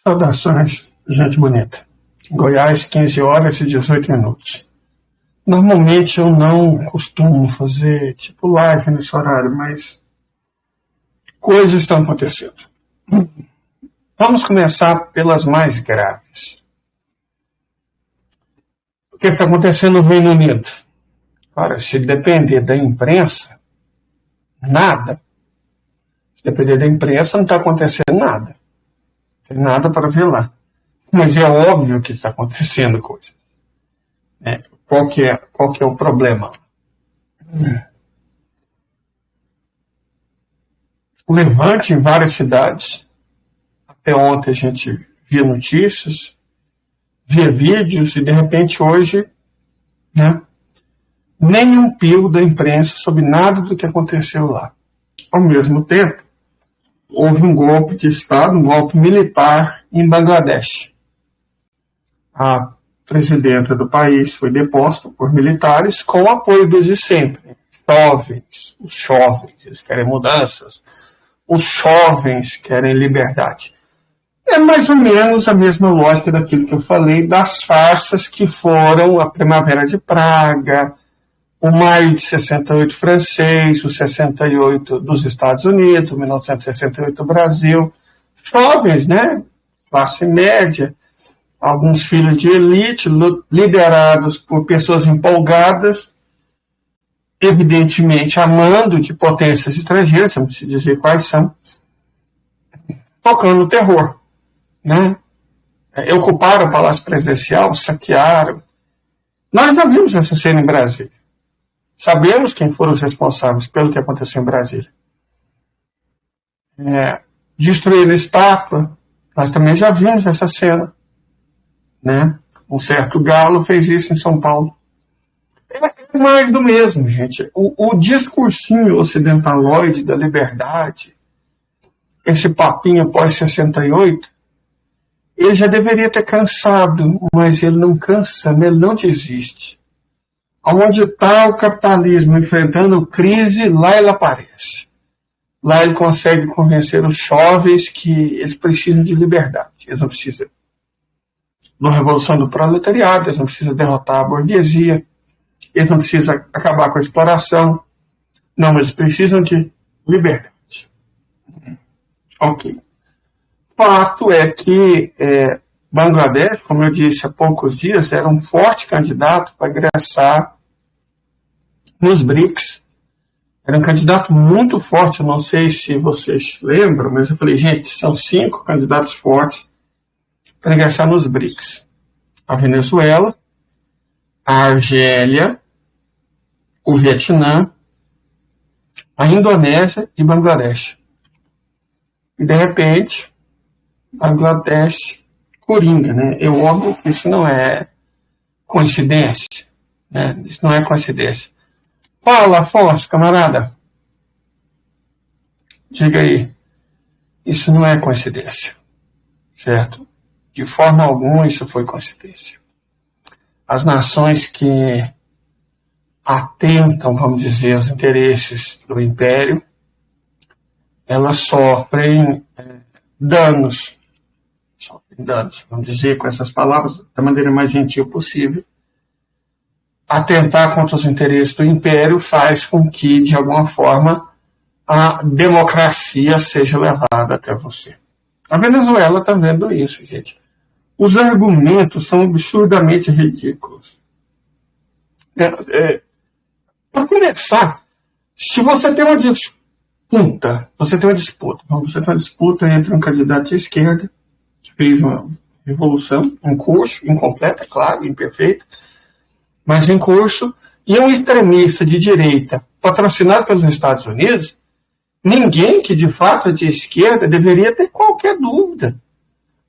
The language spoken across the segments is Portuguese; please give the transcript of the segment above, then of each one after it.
Saudações, gente bonita. Goiás, 15 horas e 18 minutos. Normalmente eu não costumo fazer tipo live nesse horário, mas coisas estão acontecendo. Vamos começar pelas mais graves. O que está acontecendo no Reino Unido? Cara, se depender da imprensa, nada. Se depender da imprensa, não está acontecendo nada. Não tem nada para ver lá. Mas é óbvio que está acontecendo coisas. Qual que é o problema? O levante em várias cidades. Até ontem a gente via notícias, via vídeos, e de repente hoje, nenhum pio da imprensa sobre nada do que aconteceu lá. Ao mesmo tempo, houve um golpe de Estado, um golpe militar em Bangladesh. A presidenta do país foi deposta por militares com o apoio dos de sempre. Os jovens, eles querem mudanças. Os jovens querem liberdade. É mais ou menos a mesma lógica daquilo que eu falei das farsas que foram a Primavera de Praga, o Maio de 68 francês, o 68 dos Estados Unidos, o 1968 do Brasil. Jovens, classe média, alguns filhos de elite, liderados por pessoas empolgadas, evidentemente amando de potências estrangeiras, não precisa dizer quais são, tocando terror. Ocuparam o Palácio Presidencial, saquearam. Nós não vimos essa cena em Brasília. Sabemos quem foram os responsáveis pelo que aconteceu em Brasília. Destruíram a estátua, nós também já vimos essa cena. Um certo galo fez isso em São Paulo. É mais do mesmo, gente. O discursinho ocidentaloide da liberdade, esse papinho pós-68, ele já deveria ter cansado, mas ele não cansa, ele não desiste. Onde está o capitalismo enfrentando crise, lá ele aparece. Lá ele consegue convencer os jovens que eles precisam de liberdade. Eles não precisam da revolução do proletariado, eles não precisam derrotar a burguesia, eles não precisam acabar com a exploração. Não, eles precisam de liberdade. Ok. Fato é que Bangladesh, como eu disse há poucos dias, era um forte candidato para ingressar nos BRICS. Era um candidato muito forte, eu não sei se vocês lembram, mas eu falei, gente, são 5 candidatos fortes para ingressar nos BRICS. A Venezuela, a Argélia, o Vietnã, a Indonésia e Bangladesh. E, de repente, Bangladesh coringa, É óbvio que isso não é coincidência, Isso não é coincidência. Fala, Afonso, camarada. Diga aí. Isso não é coincidência, certo? De forma alguma isso foi coincidência. As nações que atentam, vamos dizer, aos interesses do império, elas sofrem danos, vamos dizer com essas palavras, da maneira mais gentil possível. Atentar contra os interesses do império faz com que, de alguma forma, a democracia seja levada até você. A Venezuela está vendo isso, gente. Os argumentos são absurdamente ridículos. Para começar, se você tem uma disputa, você tem uma disputa entre um candidato de esquerda, que fez uma revolução em curso, incompleta, claro, imperfeita, mas em curso, e um extremista de direita patrocinado pelos Estados Unidos, ninguém que de fato é de esquerda deveria ter qualquer dúvida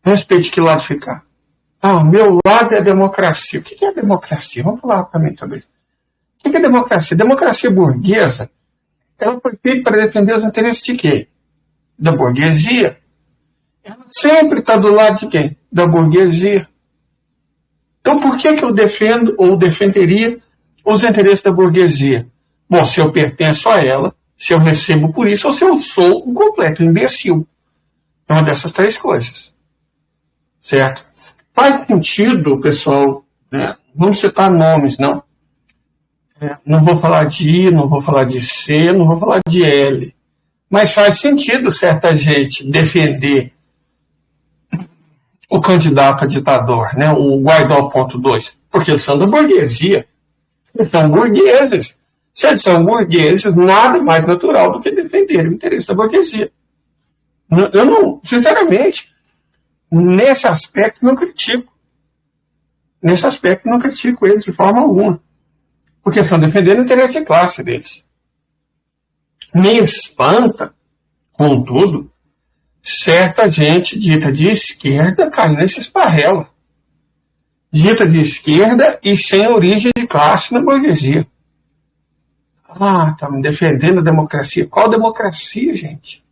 a respeito de que lado ficar. O meu lado é a democracia. O que é a democracia? Vamos falar rapidamente sobre isso. O que é democracia? Democracia burguesa, ela foi feita para defender os interesses de quem? Da burguesia. Ela sempre está do lado de quem? Da burguesia. Então, por que eu defendo ou defenderia os interesses da burguesia? Bom, se eu pertenço a ela, se eu recebo por isso, ou se eu sou um completo imbecil. É uma dessas 3 coisas. certo? Faz sentido, pessoal, né? Vamos citar nomes, não. Não vou falar de I, não vou falar de C, não vou falar de L. Mas faz sentido certa gente defender o candidato a ditador, né? O Guaidó ponto 2, porque eles são da burguesia. Eles são burgueses. Se eles são burgueses, nada mais natural do que defender o interesse da burguesia. Eu não, sinceramente, nesse aspecto não critico. Nesse aspecto não critico eles de forma alguma. Porque estão defendendo o interesse de classe deles. Me espanta, contudo, certa gente dita de esquerda cair nesse esparrela. Dita de esquerda e sem origem de classe na burguesia. Estamos defendendo a democracia. Qual democracia, gente?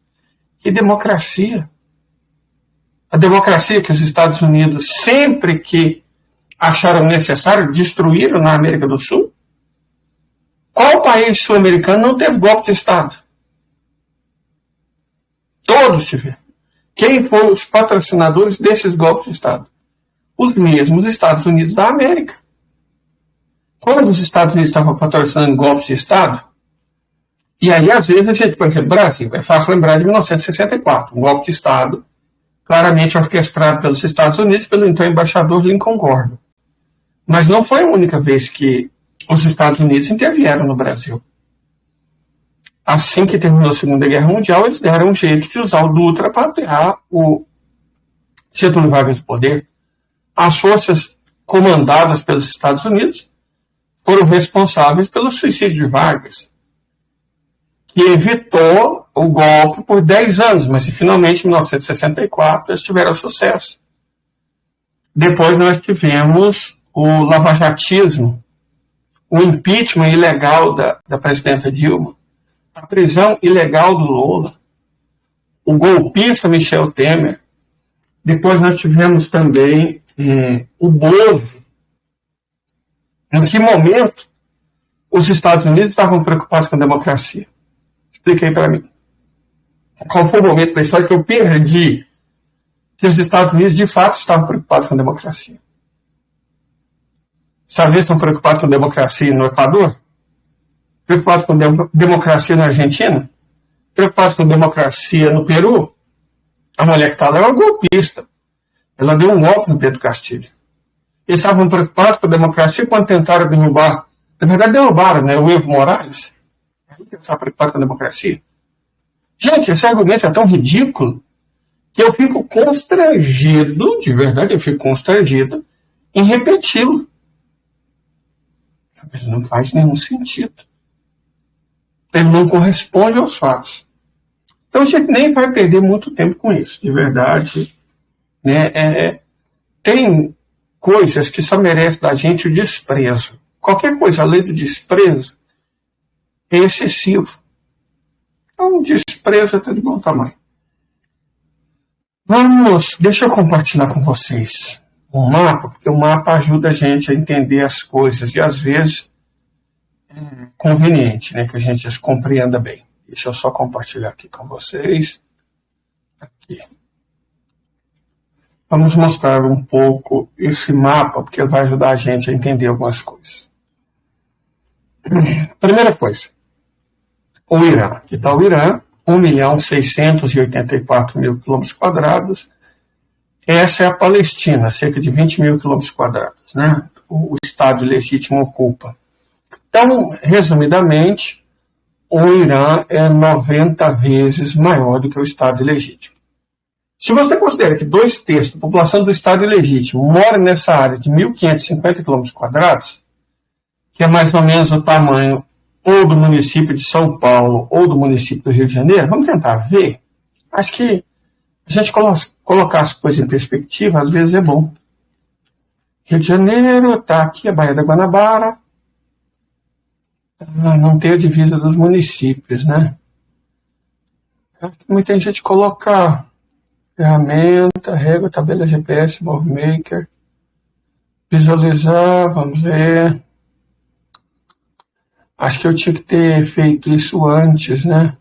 Que democracia? A democracia que os Estados Unidos, sempre que acharam necessário, destruíram na América do Sul? Qual país sul-americano não teve golpe de Estado? Todos tiveram. Quem foram os patrocinadores desses golpes de Estado? Os mesmos Estados Unidos da América. Quando os Estados Unidos estavam patrocinando golpes de Estado, e aí às vezes a gente, por exemplo, Brasil, é fácil lembrar de 1964, um golpe de Estado claramente orquestrado pelos Estados Unidos, pelo então embaixador Lincoln Gordon. Mas não foi a única vez que os Estados Unidos intervieram no Brasil. Assim que terminou a Segunda Guerra Mundial, eles deram um jeito de usar o Dutra para aterrar o Getúlio Vargas do poder. As forças comandadas pelos Estados Unidos foram responsáveis pelo suicídio de Vargas, que evitou o golpe por 10 anos, mas finalmente, em 1964, eles tiveram sucesso. Depois nós tivemos o lavajatismo, o impeachment ilegal da presidenta Dilma, a prisão ilegal do Lula, o golpista Michel Temer. Depois nós tivemos também o Bozo. Em que momento os Estados Unidos estavam preocupados com a democracia? Expliquei para mim. Qual foi o momento da história que eu perdi que os Estados Unidos de fato estavam preocupados com a democracia? Os Estados Unidos estão preocupados com a democracia no Equador? Preocupados com a democracia na Argentina? Preocupados com a democracia no Peru? A mulher que está lá é uma golpista. Ela deu um golpe no Pedro Castilho. Eles estavam preocupados com a democracia quando tentaram derrubar. Na verdade, derrubaram, né, o Evo Morales. Eles estavam preocupados com a democracia. Gente, esse argumento é tão ridículo que eu fico constrangido, de verdade, eu fico constrangido em repeti-lo. Ele não faz nenhum sentido. Ele não corresponde aos fatos. Então a gente nem vai perder muito tempo com isso, de verdade. Né? Tem coisas que só merecem da gente o desprezo. Qualquer coisa além do desprezo é excessivo. Então, desprezo até de bom tamanho. Deixa eu compartilhar com vocês um mapa, porque o mapa ajuda a gente a entender as coisas e às vezes é conveniente, né, que a gente as compreenda bem. Deixa eu só compartilhar aqui com vocês. Aqui. Vamos mostrar um pouco esse mapa, porque vai ajudar a gente a entender algumas coisas. Primeira coisa, o Irã. Aqui está o Irã, 1.684.000 km². Essa é a Palestina, cerca de 20.000 km², né? O Estado legítimo ocupa. Então, resumidamente, o Irã é 90 vezes maior do que o Estado ilegítimo. Se você considera que 2/3 da população do Estado ilegítimo mora nessa área de 1.550 km², que é mais ou menos o tamanho ou do município de São Paulo ou do município do Rio de Janeiro, vamos tentar ver. Acho que a gente colocar as coisas em perspectiva, às vezes é bom. Rio de Janeiro, está aqui a Baía da Guanabara. Não tem a divisa dos municípios, né? Muita gente coloca ferramenta, régua, tabela GPS, Movemaker, visualizar, vamos ver. Acho que eu tinha que ter feito isso antes, né?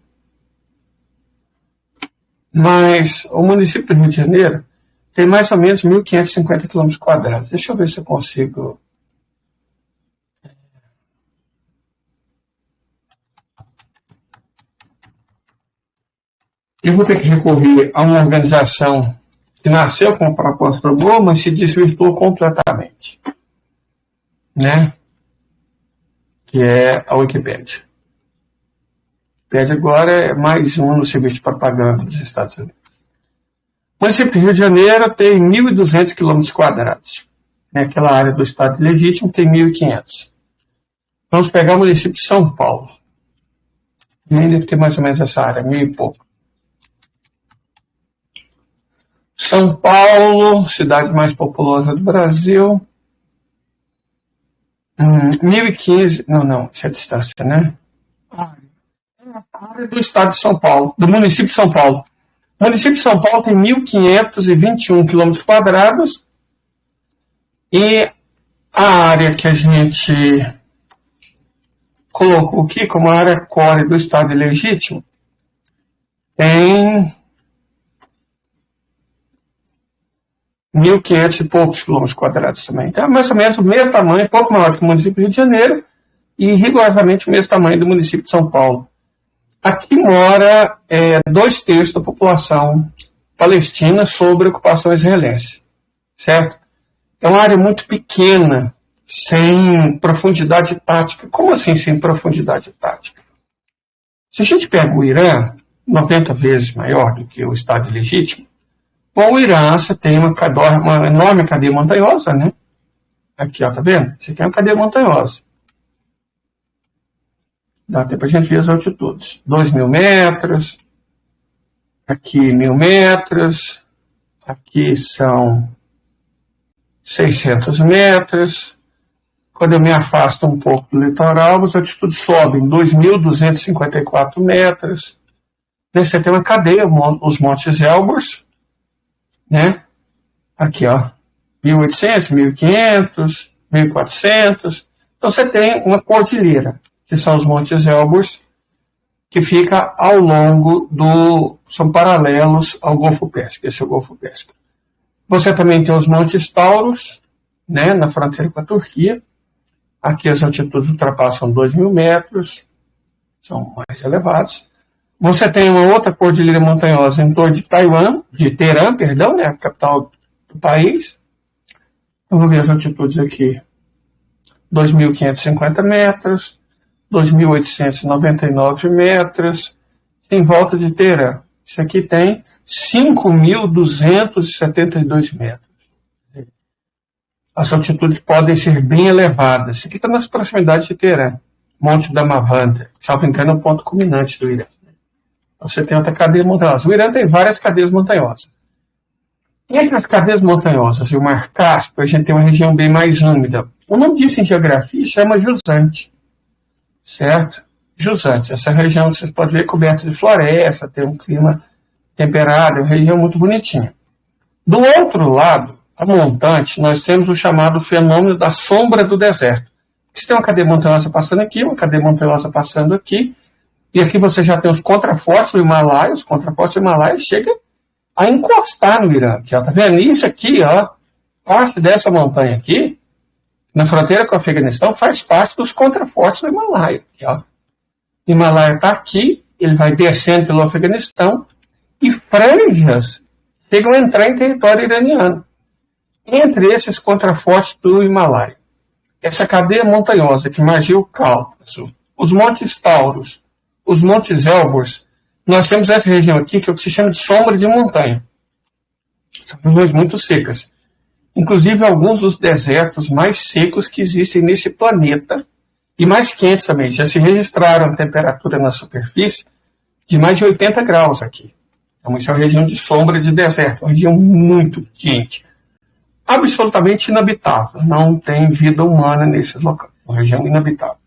Mas o município do Rio de Janeiro tem mais ou menos 1.550 km². Deixa eu ver se eu consigo. Eu vou ter que recorrer a uma organização que nasceu com uma proposta boa, mas se desvirtuou completamente, né? Que é a Wikipédia. A Wikipédia agora é mais um no serviço de propaganda dos Estados Unidos. O município do Rio de Janeiro tem 1.200 km². Aquela área do Estado legítimo tem 1.500. Vamos pegar o município de São Paulo. Nem deve ter mais ou menos essa área, 1.000 e pouco. São Paulo, cidade mais populosa do Brasil. 1.015, não, isso é a distância, né? A área do estado de São Paulo, do município de São Paulo. O município de São Paulo tem 1.521 km², e a área que a gente colocou aqui como área core do estado ilegítimo tem 1.500 e poucos km² também. Então, é mais ou menos o mesmo tamanho, pouco maior que o município do Rio de Janeiro, e rigorosamente o mesmo tamanho do município de São Paulo. Aqui mora 2/3 da população palestina sob ocupação israelense, certo? É uma área muito pequena, sem profundidade tática. Como assim sem profundidade tática? Se a gente pega o Irã, 90 vezes maior do que o Estado ilegítimo, bom, o Irã, você tem uma enorme cadeia montanhosa, né? Aqui, ó, tá vendo? Você tem uma cadeia montanhosa. Dá até para a gente ver as altitudes. 2.000 metros, aqui 1.000 metros, aqui são 600 metros. Quando eu me afasto um pouco do litoral, as altitudes sobem 2.254 metros. Você tem uma cadeia, os Montes Elbrus, né? Aqui, ó, 1.800, 1.500, 1.400. Então você tem uma cordilheira, que são os Montes Elbrus, que fica ao longo são paralelos ao Golfo Pérsico. Esse é o Golfo Pérsico. Você também tem os Montes Taurus, né, na fronteira com a Turquia. Aqui as altitudes ultrapassam 2.000 metros, são mais elevados. Você tem uma outra cordilheira montanhosa em torno de Teherã, né, a capital do país. Eu vou ver as altitudes aqui. 2.550 metros, 2.899 metros, em volta de Teherã. Isso aqui tem 5.272 metros. As altitudes podem ser bem elevadas. Isso aqui está nas proximidades de Teherã. Monte Damavanda, salvo engano, é o ponto culminante do Irã. Você tem outra cadeia montanhosa. O Irã tem várias cadeias montanhosas. Entre as cadeias montanhosas e o Mar Cáspio, a gente tem uma região bem mais úmida. O nome disso em geografia chama jusante, certo? Jusante. Essa região, vocês podem ver, coberta de floresta, tem um clima temperado, é uma região muito bonitinha. Do outro lado, a montante, nós temos o chamado fenômeno da sombra do deserto. Você tem uma cadeia montanhosa passando aqui, uma cadeia montanhosa passando aqui, e aqui você já tem os contrafortes do Himalaia. Os contrafortes do Himalaia chegam a encostar no Irã. Aqui, ó, tá vendo? Isso aqui, ó, parte dessa montanha aqui, na fronteira com o Afeganistão, faz parte dos contrafortes do Himalaia. Aqui, ó. O Himalaia está aqui, ele vai descendo pelo Afeganistão, e franjas chegam a entrar em território iraniano. Entre esses contrafortes do Himalaia, essa cadeia montanhosa que margeia o Cáucaso, os Montes Taurus, os Montes Elbrus, nós temos essa região aqui que é o que se chama de sombra de montanha. São regiões muito secas. Inclusive alguns dos desertos mais secos que existem nesse planeta, e mais quentes também. Já se registraram temperatura na superfície de mais de 80 graus aqui. Então, isso é uma região de sombra de deserto, uma região muito quente. Absolutamente inabitável. Não tem vida humana nesse local. Uma região inabitável.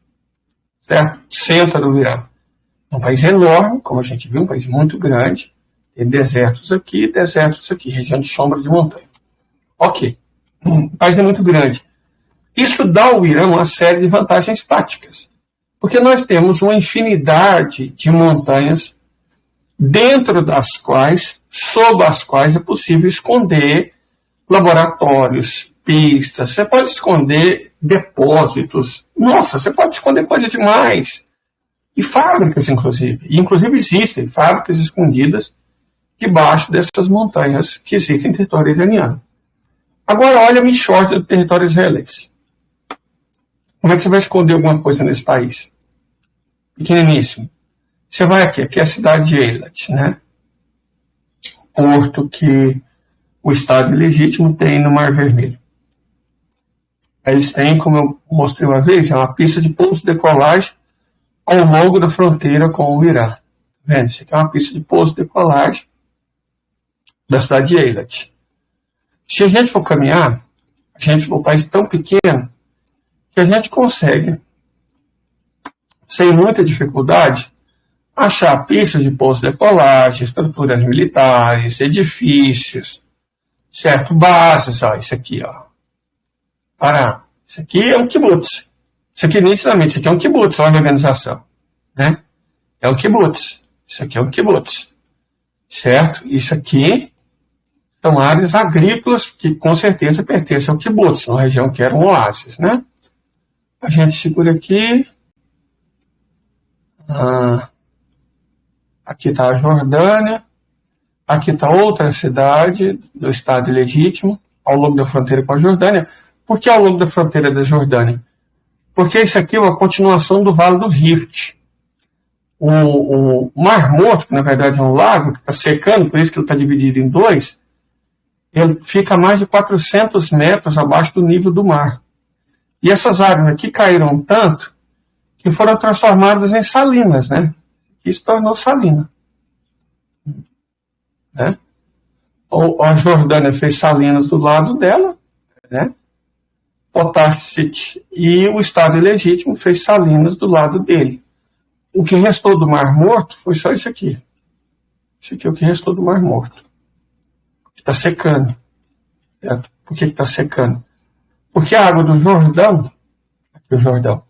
Certo? Centro do Irã. É um país enorme, como a gente viu, um país muito grande. Tem desertos aqui, região de sombra de montanha. Ok. O país é muito grande. Isso dá ao Irã uma série de vantagens táticas. Porque nós temos uma infinidade de montanhas dentro das quais, sob as quais é possível esconder laboratórios, pistas, você pode esconder depósitos. Nossa, você pode esconder coisa demais. E fábricas, inclusive. E, inclusive, existem fábricas escondidas debaixo dessas montanhas que existem em território iraniano. Agora, olha a Mishort do território israelense. Como é que você vai esconder alguma coisa nesse país? Pequeniníssimo. Você vai aqui é a cidade de Eilat, né? Porto que o Estado ilegítimo tem no Mar Vermelho. Eles têm, como eu mostrei uma vez, uma pista de pouso e decolagem ao longo da fronteira com o Irã. Tá vendo? Isso aqui é uma pista de pouso e decolagem da cidade de Eilat. Se a gente for caminhar, o país é tão pequeno que a gente consegue, sem muita dificuldade, achar pistas de pouso e decolagem, estruturas militares, edifícios, certo? Bases, ó, isso aqui, ó. Isso aqui é um kibbutz. Isso aqui, nitidamente, isso aqui é um kibbutz, olha a organização, né? É um kibbutz. Isso aqui é um kibbutz, certo? Isso aqui são áreas agrícolas que, com certeza, pertencem ao kibbutz, uma região que era um oásis, né? A gente segura aqui. Aqui está a Jordânia. Aqui está outra cidade do Estado ilegítimo, ao longo da fronteira com a Jordânia. Por que ao longo da fronteira da Jordânia? Porque isso aqui é uma continuação do Vale do Rift. O Mar Morto, que na verdade é um lago que está secando, por isso que ele está dividido em dois, ele fica a mais de 400 metros abaixo do nível do mar. E essas águas aqui caíram tanto que foram transformadas em salinas, né? Isso tornou salina. Né? A Jordânia fez salinas do lado dela, né? Potashit, e o Estado ilegítimo fez salinas do lado dele. O que restou do Mar Morto foi só isso aqui. Isso aqui é o que restou do Mar Morto. Está secando. Certo? Por que está secando? Porque a água do Jordão, aqui o Jordão,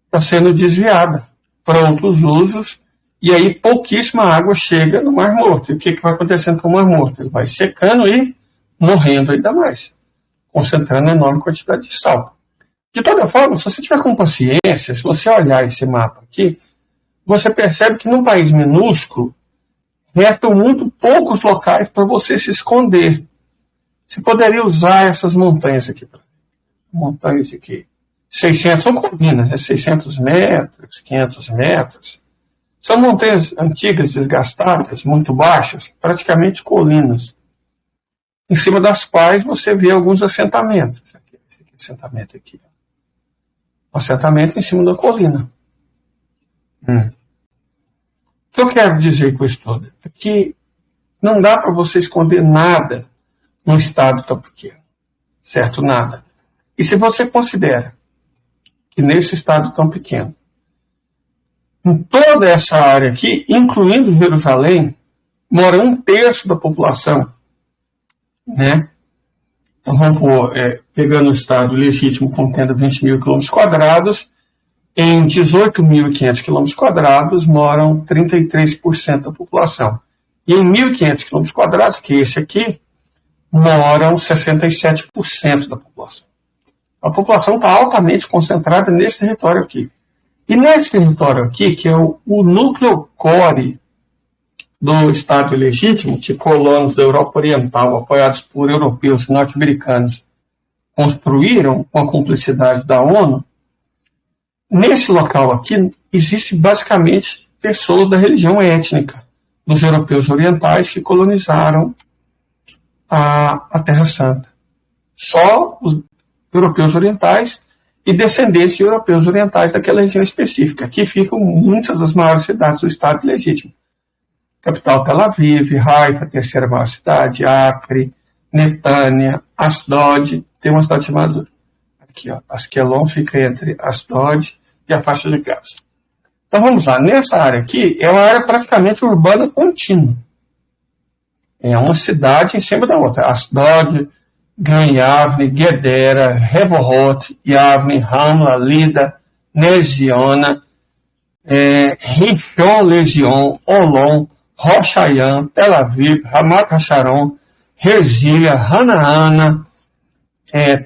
está sendo desviada para outros usos, e aí pouquíssima água chega no Mar Morto. E o que vai acontecendo com o Mar Morto? Ele vai secando e morrendo ainda mais, concentrando enorme quantidade de sal. De toda forma, se você tiver com paciência, se você olhar esse mapa aqui, você percebe que num país minúsculo, restam muito poucos locais para você se esconder. Você poderia usar essas montanhas aqui. Montanhas aqui. 600, são colinas, né? 600 metros, 500 metros. São montanhas antigas, desgastadas, muito baixas, praticamente colinas, em cima das quais você vê alguns assentamentos. Esse assentamento aqui. Um assentamento em cima da colina. O que eu quero dizer com isso tudo? É que não dá para você esconder nada num estado tão pequeno. Certo? Nada. E se você considera que nesse estado tão pequeno, em toda essa área aqui, incluindo Jerusalém, mora 1/3 da população, né? Então vamos pôr, pegando o estado legítimo contendo 20 mil km², em 18.500 km² moram 33% da população. E em 1.500 km², que é esse aqui, moram 67% da população. A população está altamente concentrada nesse território aqui. E nesse território aqui, que é o núcleo core do Estado ilegítimo, que colonos da Europa Oriental, apoiados por europeus e norte-americanos, construíram com a cumplicidade da ONU, nesse local aqui, existe basicamente pessoas da religião étnica dos europeus orientais que colonizaram a Terra Santa. Só os europeus orientais e descendentes de europeus orientais daquela região específica. Aqui ficam muitas das maiores cidades do Estado ilegítimo. Capital Tel Aviv, Haifa, terceira maior cidade, Acre, Netânia, Asdod, tem uma cidade chamada aqui, ó, Askelon, fica entre Asdod e a faixa de Gaza. Então vamos lá, nessa área aqui é uma área praticamente urbana contínua. É uma cidade em cima da outra. Asdod, Gan Yavne, Gedera, Revorot, Yavne, Ramla, Lida, Neziona, Rishon, Lezion, Olon, Rosh Hayan, Tel Aviv, Ramat HaSharon, Herzília, Hanaana,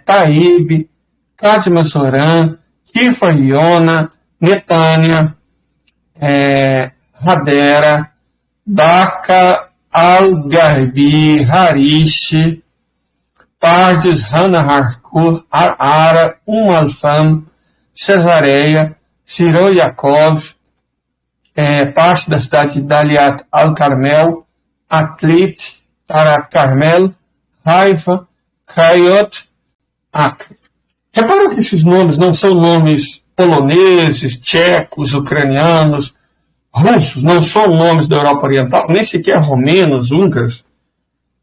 Taíbe, Cadmasorã, Kifar Iona, Netânia, Hadera, Baca, Al-Garbi, Harish, Pardes, Hanaharkur, Arara, Alfam, Cesareia, Siro Yaakov, parte da cidade de Daliat al-Carmel, Atlit, Tarat Carmel, Haifa, Kaiot, Acre. Repara que esses nomes não são nomes poloneses, tchecos, ucranianos, russos, não são nomes da Europa Oriental, nem sequer romenos, húngaros.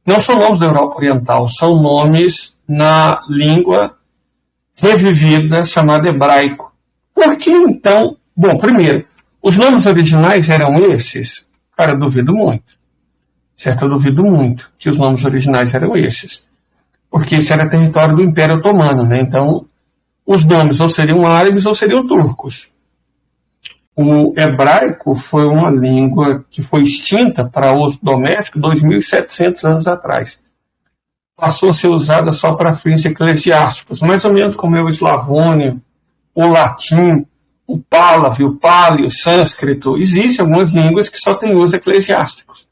Não são nomes da Europa Oriental, são nomes na língua revivida chamada hebraico. Por que então? Bom, primeiro, os nomes originais eram esses? Cara, eu duvido muito. Certo? Eu duvido muito que os nomes originais eram esses. Porque esse era território do Império Otomano, né? Então, os nomes ou seriam árabes ou seriam turcos. O hebraico foi uma língua que foi extinta para uso doméstico 2.700 anos atrás. Passou a ser usada só para fins eclesiásticos, mais ou menos como é o eslavônio, o latim, o pálave, o pálio, o sânscrito. Existem algumas línguas que só têm uso eclesiásticos.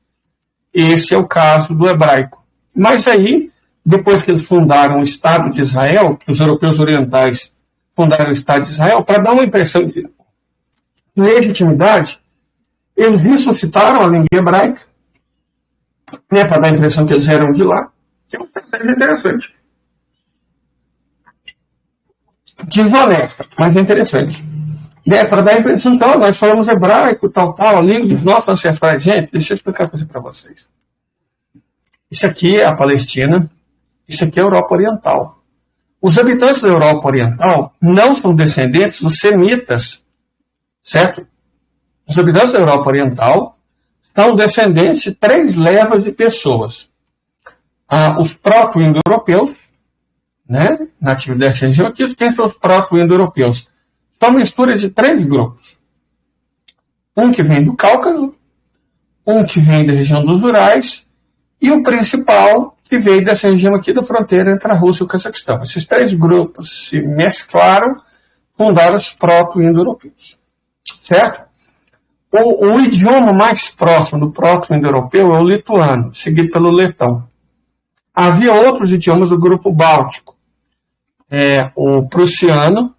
Esse é o caso do hebraico. Mas aí, depois que eles fundaram o Estado de Israel, que os europeus orientais fundaram o Estado de Israel, para dar uma impressão de legitimidade, eles ressuscitaram a língua hebraica, né, para dar a impressão que eles eram de lá, que é uma coisa interessante. Desonesta, mas é interessante. Né, para dar a impressão que nós falamos hebraico, tal, a língua dos nossos ancestrais. Gente, deixa eu explicar uma coisa para vocês. Isso aqui é a Palestina, isso aqui é a Europa Oriental. Os habitantes da Europa Oriental não são descendentes dos semitas, certo? Os habitantes da Europa Oriental são descendentes de 3 levas de pessoas. Os proto-indo-europeus, né, nativos dessa região aqui, quem são os proto-indo-europeus? São uma mistura de 3 grupos. Um que vem do Cáucaso, um que vem da região dos Urais, e o principal que veio dessa região aqui da fronteira entre a Rússia e o Cazaquistão. Esses 3 grupos se mesclaram, fundaram os proto-indo-europeus. Certo? O idioma mais próximo do proto-indo-europeu é o lituano, seguido pelo letão. Havia outros idiomas do grupo báltico. O prussiano,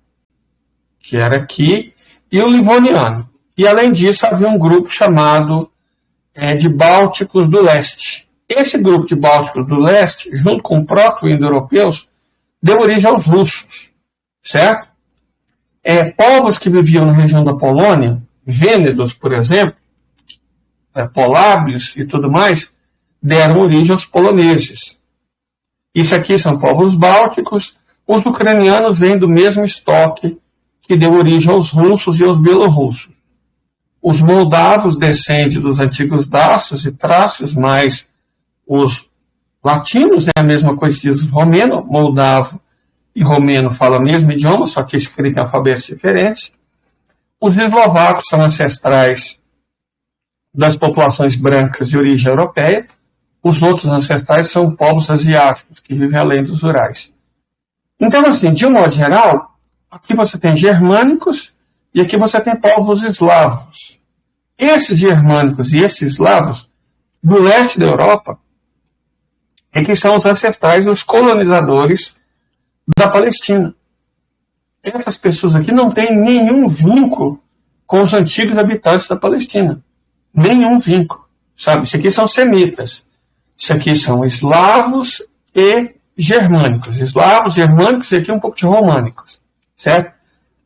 que era aqui, e o livoniano. E, além disso, havia um grupo chamado de Bálticos do Leste. Esse grupo de Bálticos do Leste, junto com proto-indo-europeus, deu origem aos russos, certo? Povos que viviam na região da Polônia, Vênedos, por exemplo, Polábios e tudo mais, deram origem aos poloneses. Isso aqui são povos bálticos. Os ucranianos vêm do mesmo estoque que deu origem aos russos e aos belorussos. Os moldavos descendem dos antigos dácios e trácios, mas os latinos, a mesma coisa que diz romeno, moldavo e romeno falam o mesmo idioma, só que escrito em alfabetos diferentes. Os eslovacos são ancestrais das populações brancas de origem europeia. Os outros ancestrais são povos asiáticos, que vivem além dos Urais. Então, assim, de um modo geral, aqui você tem germânicos e aqui você tem povos eslavos. Esses germânicos e esses eslavos, do leste da Europa, é que são os ancestrais dos colonizadores da Palestina. Essas pessoas aqui não têm nenhum vínculo com os antigos habitantes da Palestina. Nenhum vínculo. Sabe? Isso aqui são semitas. Isso aqui são eslavos e germânicos. Eslavos, germânicos e aqui um pouco de românicos. Certo?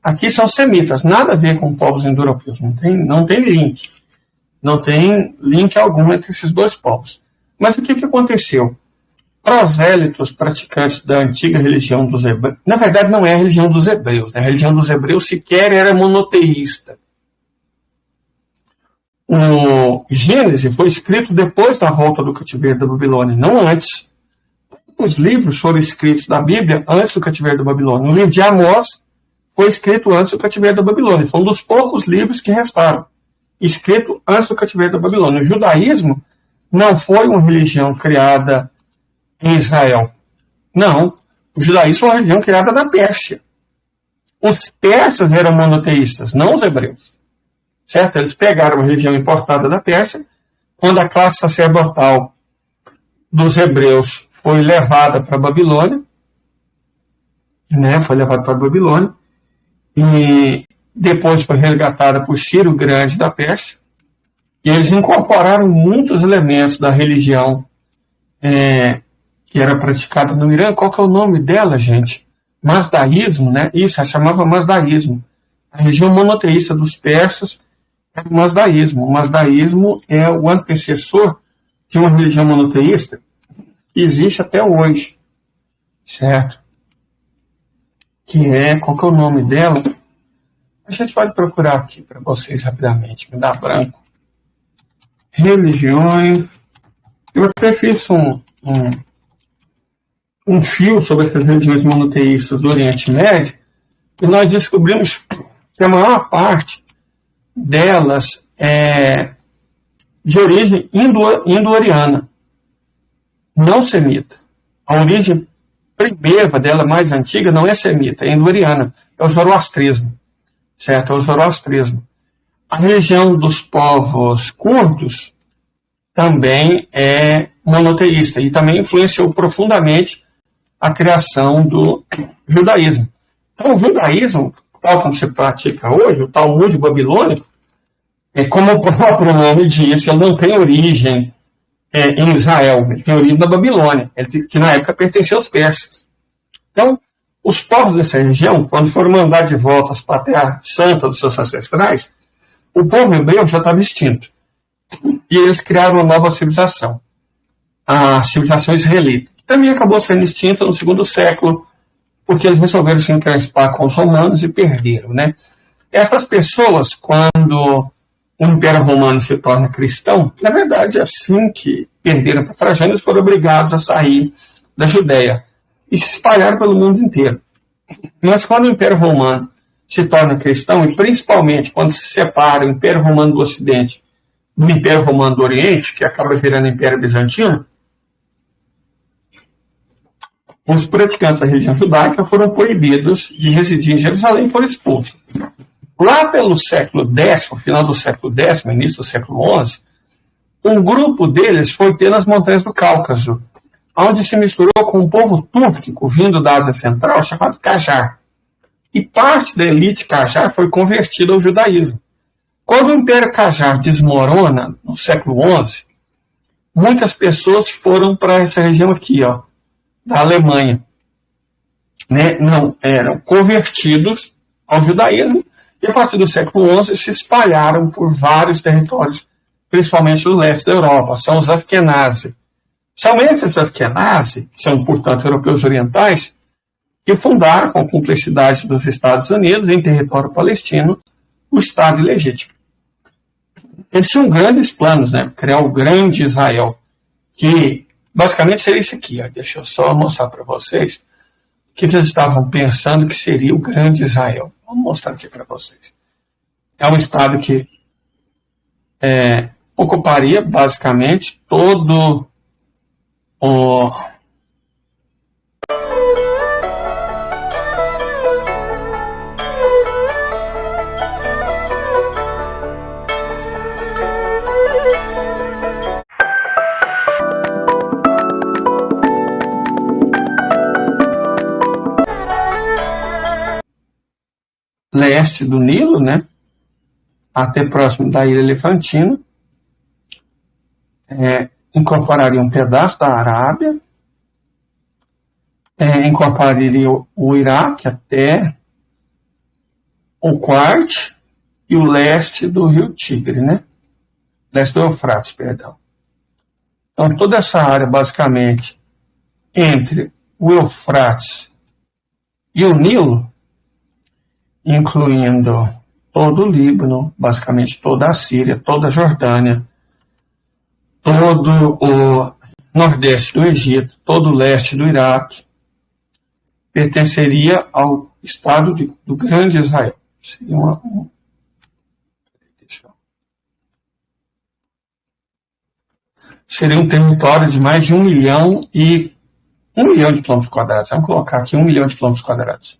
Aqui são semitas. Nada a ver com povos indo-europeus. Não tem link. Não tem link algum entre esses 2 povos. Mas o que aconteceu? Prosélitos praticantes da antiga religião dos hebreus, na verdade não é a religião dos hebreus, né? A religião dos hebreus sequer era monoteísta. O Gênesis foi escrito depois da volta do cativeiro da Babilônia, não antes. Os livros foram escritos da Bíblia antes do cativeiro da Babilônia. O livro de Amós foi escrito antes do cativeiro da Babilônia. Foi um dos poucos livros que restaram, escrito antes do cativeiro da Babilônia. O judaísmo não foi uma religião criada em Israel? Não. O judaísmo foi uma religião criada na Pérsia. Os persas eram monoteístas, não os hebreus. Certo? Eles pegaram uma religião importada da Pérsia. Quando a classe sacerdotal dos hebreus foi levada para a Babilônia, né? Foi levada para a Babilônia, e depois foi resgatada por Ciro o Grande da Pérsia, e eles incorporaram muitos elementos da religião que era praticada no Irã. Qual que é o nome dela, gente? Mazdaísmo, né? Isso, ela chamava Mazdaísmo. A religião monoteísta dos persas era o Mazdaísmo. O Mazdaísmo é o antecessor de uma religião monoteísta que existe até hoje, certo? Qual que é o nome dela? A gente pode procurar aqui para vocês rapidamente, me dá branco. Religiões. Eu até fiz um fio sobre essas religiões monoteístas do Oriente Médio, e nós descobrimos que a maior parte delas é de origem indo-ariana, não semita. A origem primeira dela, mais antiga, não é semita, é indo-ariana, é o zoroastrismo, certo? É o zoroastrismo. A religião dos povos curdos também é monoteísta e também influenciou profundamente a criação do judaísmo. Então, o judaísmo, tal como se pratica hoje, o Talmud babilônico, como o próprio nome diz, ele não tem origem em Israel, ele tem origem na Babilônia, que na época pertencia aos persas. Então, os povos dessa região, quando foram mandados de volta para a terra santa dos seus ancestrais, o povo hebreu já estava extinto. E eles criaram uma nova civilização, a civilização israelita, que também acabou sendo extinta no segundo século, porque eles resolveram se encrespar com os romanos e perderam, né? Essas pessoas, quando o Império Romano se torna cristão, na verdade, assim que perderam para Trajano, eles foram obrigados a sair da Judéia e se espalharam pelo mundo inteiro. Mas quando o Império Romano se torna cristão, e principalmente quando se separa o Império Romano do Ocidente do Império Romano do Oriente, que acaba virando Império Bizantino, os praticantes da religião judaica foram proibidos de residir em Jerusalém e foram expulsos. Lá pelo século X, final do século X, início do século XI, um grupo deles foi ter nas montanhas do Cáucaso, onde se misturou com um povo túrquico vindo da Ásia Central, chamado Qajar. E parte da elite Qajar foi convertida ao judaísmo. Quando o Império Qajar desmorona, no século XI, muitas pessoas foram para essa região aqui, ó, da Alemanha. Né? Não, eram convertidos ao judaísmo, e a partir do século XI se espalharam por vários territórios, principalmente do leste da Europa. São os Askenazi. São esses Askenazi, que são, portanto, europeus orientais, que fundaram, com a cumplicidade dos Estados Unidos, em território palestino, o Estado ilegítimo. Eles tinham grandes planos, né? Criar o grande Israel, que basicamente seria isso aqui. Ó. Deixa eu só mostrar para vocês o que eles estavam pensando que seria o grande Israel. Vou mostrar aqui para vocês. É um Estado que ocuparia basicamente todo o leste do Nilo, né, até próximo da Ilha Elefantina, incorporaria um pedaço da Arábia, incorporaria o Iraque até o Quarte e o leste do Rio Tigre, né, leste do Eufrates, perdão. Então, toda essa área, basicamente, entre o Eufrates e o Nilo, incluindo todo o Líbano, basicamente toda a Síria, toda a Jordânia, todo o nordeste do Egito, todo o leste do Iraque, pertenceria ao Estado do Grande Israel. Seria um território de mais de 1,4 milhão 1 milhão de quilômetros quadrados, vamos colocar aqui 1 milhão de quilômetros quadrados.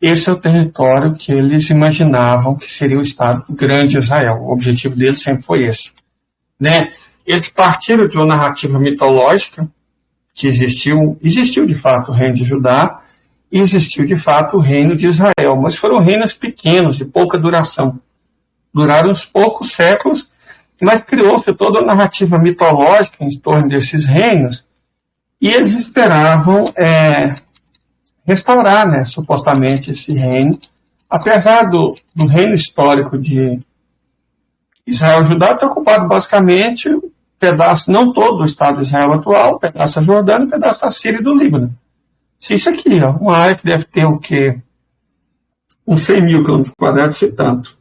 Esse é o território que eles imaginavam que seria o Estado Grande Israel. O objetivo deles sempre foi esse. Né? Eles partiram de uma narrativa mitológica que existiu de fato o reino de Judá e existiu de fato o reino de Israel, mas foram reinos pequenos, de pouca duração. Duraram uns poucos séculos, mas criou-se toda a narrativa mitológica em torno desses reinos e eles esperavam restaurar, né, supostamente, esse reino, apesar do reino histórico de Israel e Judá ter ocupado basicamente um pedaço, não todo o Estado de Israel atual, um pedaço da Jordânia e um pedaço da Síria e do Líbano. Isso aqui, ó, uma área que deve ter o quê? Uns 100 mil quilômetros quadrados, se tanto.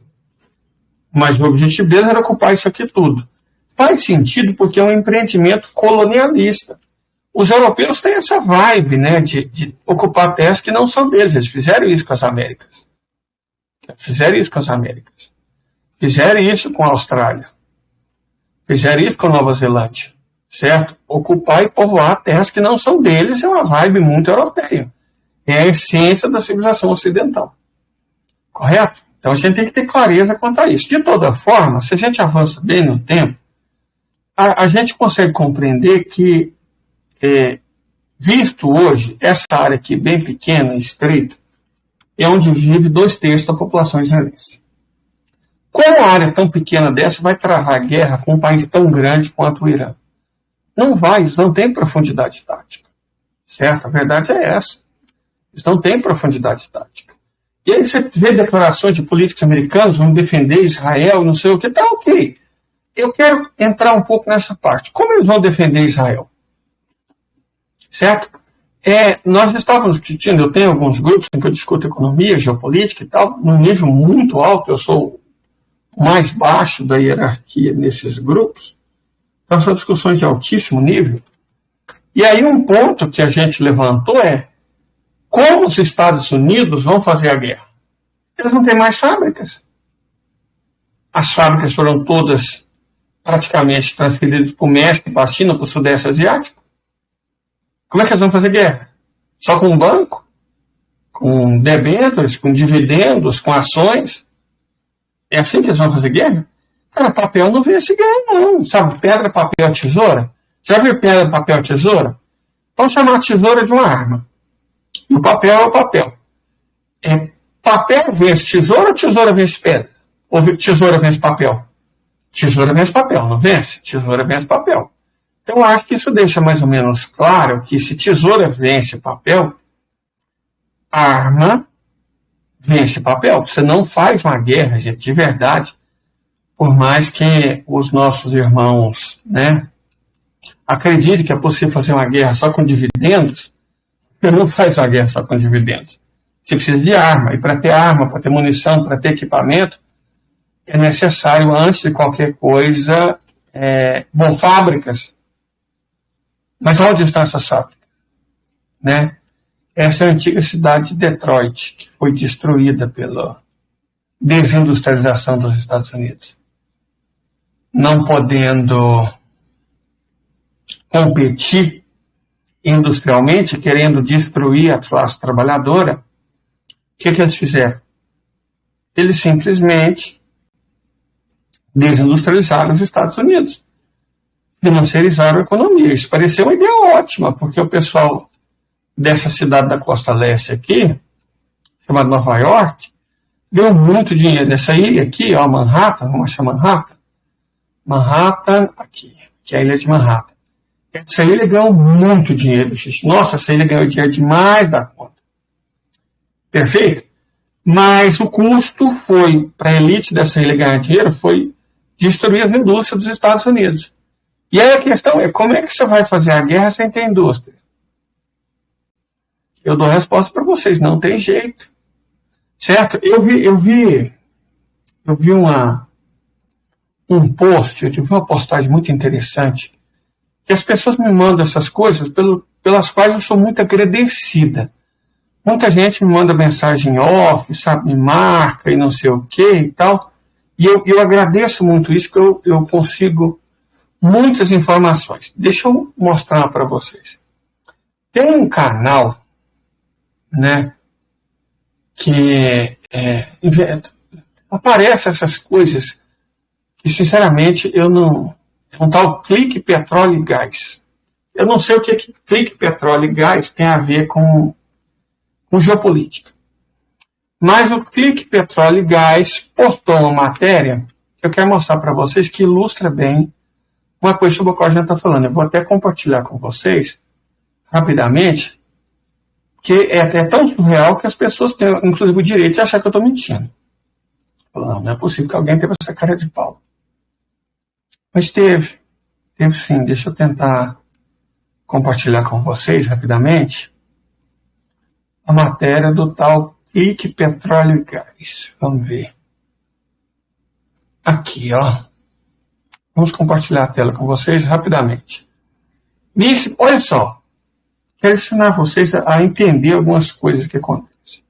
Mas o objetivo deles era ocupar isso aqui tudo. Faz sentido porque é um empreendimento colonialista. Os europeus têm essa vibe, né, de ocupar terras que não são deles. Eles fizeram isso com as Américas. Fizeram isso com a Austrália. Fizeram isso com a Nova Zelândia. Certo? Ocupar e povoar terras que não são deles é uma vibe muito europeia. É a essência da civilização ocidental. Correto? Então a gente tem que ter clareza quanto a isso. De toda forma, se a gente avança bem no tempo, a gente consegue compreender que, visto hoje, essa área aqui bem pequena, estreita, é onde vive 2/3 da população israelense. Como a área tão pequena dessa vai travar guerra com um país tão grande quanto o Irã? Não vai, eles não têm profundidade tática. Certo? A verdade é essa. Eles não têm profundidade tática. E aí você vê declarações de políticos americanos, vão defender Israel, não sei o que, tá ok. Eu quero entrar um pouco nessa parte. Como eles vão defender Israel? Certo? Nós estávamos discutindo, eu tenho alguns grupos em que eu discuto economia, geopolítica e tal, num nível muito alto, eu sou o mais baixo da hierarquia nesses grupos, então são discussões de altíssimo nível. E aí um ponto que a gente levantou é como os Estados Unidos vão fazer a guerra? Eles não têm mais fábricas. As fábricas foram todas praticamente transferidas para o México, para a China, para o Sudeste Asiático. Como é que eles vão fazer guerra? Só com um banco? Com debêntures, com dividendos, com ações? É assim que eles vão fazer guerra? Cara, papel não vence guerra, não. Sabe, pedra, papel, tesoura? Já viu pedra, papel, tesoura? Vamos chamar a tesoura de uma arma. E o papel é o papel. Papel vence tesoura ou tesoura vence pedra? Ou tesoura vence papel? Tesoura vence papel, não vence? Tesoura vence papel. Então, eu acho que isso deixa mais ou menos claro que se tesoura vence papel, arma vence papel. Você não faz uma guerra, gente, de verdade, por mais que os nossos irmãos, né, acreditem que é possível fazer uma guerra só com dividendos. Você não faz uma guerra só com dividendos. Você precisa de arma. E para ter arma, para ter munição, para ter equipamento, é necessário, antes de qualquer coisa, fábricas. Mas onde estão essas fábricas? Né? Essa é a antiga cidade de Detroit, que foi destruída pela desindustrialização dos Estados Unidos. Não podendo competir industrialmente, querendo destruir a classe trabalhadora, o que eles fizeram? Eles simplesmente desindustrializaram os Estados Unidos, financiarizaram a economia. Isso pareceu uma ideia ótima, porque o pessoal dessa cidade da costa leste aqui, chamada Nova York, deu muito dinheiro. Essa ilha aqui, ó, Manhattan, vamos chamar Manhattan. Manhattan, aqui, que é a ilha de Manhattan. Essa ilha ganhou muito dinheiro, gente. Nossa, essa ilha ganhou dinheiro demais da conta. Perfeito? Mas o custo foi, para a elite dessa ilha ganhar dinheiro, foi destruir as indústrias dos Estados Unidos. E aí a questão é, como é que você vai fazer a guerra sem ter indústria? Eu dou a resposta para vocês, não tem jeito. Certo? Eu vi um post, eu tive uma postagem muito interessante, que as pessoas me mandam essas coisas pelas quais eu sou muito agradecida. Muita gente me manda mensagem off, sabe, me marca e não sei o que e tal. E eu agradeço muito isso, que eu consigo muitas informações. Deixa eu mostrar para vocês. Tem um canal, né, que aparece essas coisas que, sinceramente, eu não... É um tal Clique Petróleo e Gás. Eu não sei o que Clique Petróleo e Gás tem a ver com geopolítica. Mas o Clique Petróleo e Gás postou uma matéria que eu quero mostrar para vocês que ilustra bem uma coisa sobre a qual a gente está falando. Eu vou até compartilhar com vocês rapidamente, que é tão surreal que as pessoas têm, inclusive, o direito de achar que eu estou mentindo. Não é possível que alguém tenha essa cara de pau. Mas teve sim. Deixa eu tentar compartilhar com vocês rapidamente a matéria do tal Clique Petróleo e Gás. Vamos ver. Aqui, ó. Vamos compartilhar a tela com vocês rapidamente. Nisso, olha só. Quero ensinar vocês a entender algumas coisas que acontecem.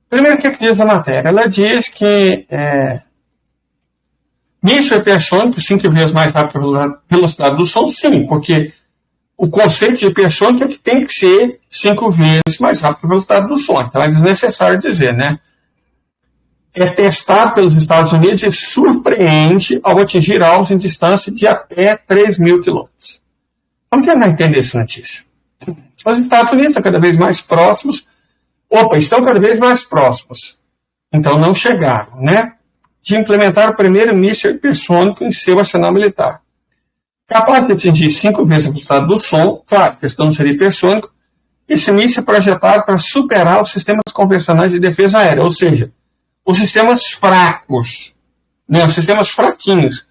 Primeiro, o que diz a matéria? Ela diz que míssil hipersônico 5 vezes mais rápido que a velocidade do som, sim, porque o conceito de hipersônico é que tem que ser 5 vezes mais rápido que a velocidade do som. Então é desnecessário dizer, né? É testado pelos Estados Unidos e surpreende ao atingir alvos em distância de até 3.000 quilômetros. Vamos tentar entender essa notícia. Os Estados Unidos estão cada vez mais próximos. Estão cada vez mais próximos. Então não chegaram, né? De implementar o primeiro míssil hipersônico em seu arsenal militar. Capaz de atingir 5 vezes a velocidade do som, claro, a questão não seria hipersônico, esse míssil é projetado para superar os sistemas convencionais de defesa aérea, ou seja, os sistemas fracos, né, os sistemas fraquinhos.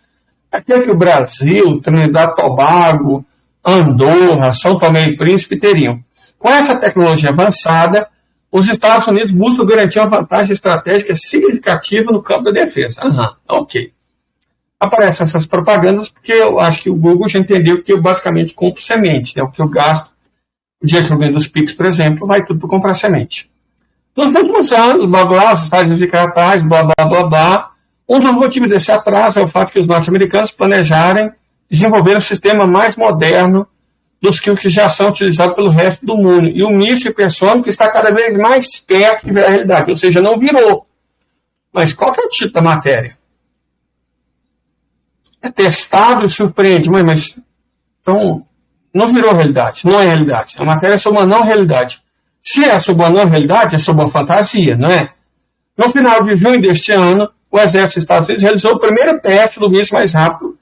Aquele que o Brasil, Trinidad e Tobago, Andorra, São Tomé e Príncipe teriam. Com essa tecnologia avançada, os Estados Unidos buscam garantir uma vantagem estratégica significativa no campo da defesa. Ok. Aparecem essas propagandas porque eu acho que o Google já entendeu que eu basicamente compro semente. Né? O que eu gasto, o dia que eu vendo os Pix, por exemplo, vai tudo para comprar semente. Nos últimos anos, blá blá, os Estados Unidos ficam atrás, blá blá blá blá. Um dos motivos desse atraso é o fato que os norte-americanos planejarem desenvolver um sistema mais moderno dos que os que já são utilizados pelo resto do mundo. E o míssil hipersônico está cada vez mais perto de virar a realidade, ou seja, não virou. Mas qual que é o título da matéria? É testado e surpreende, mas então não virou realidade, não é realidade. A matéria é sobre uma não realidade. Se é sobre uma não realidade, é sobre uma fantasia, não é? No final de junho deste ano, o Exército dos Estados Unidos realizou o primeiro teste do míssil mais rápido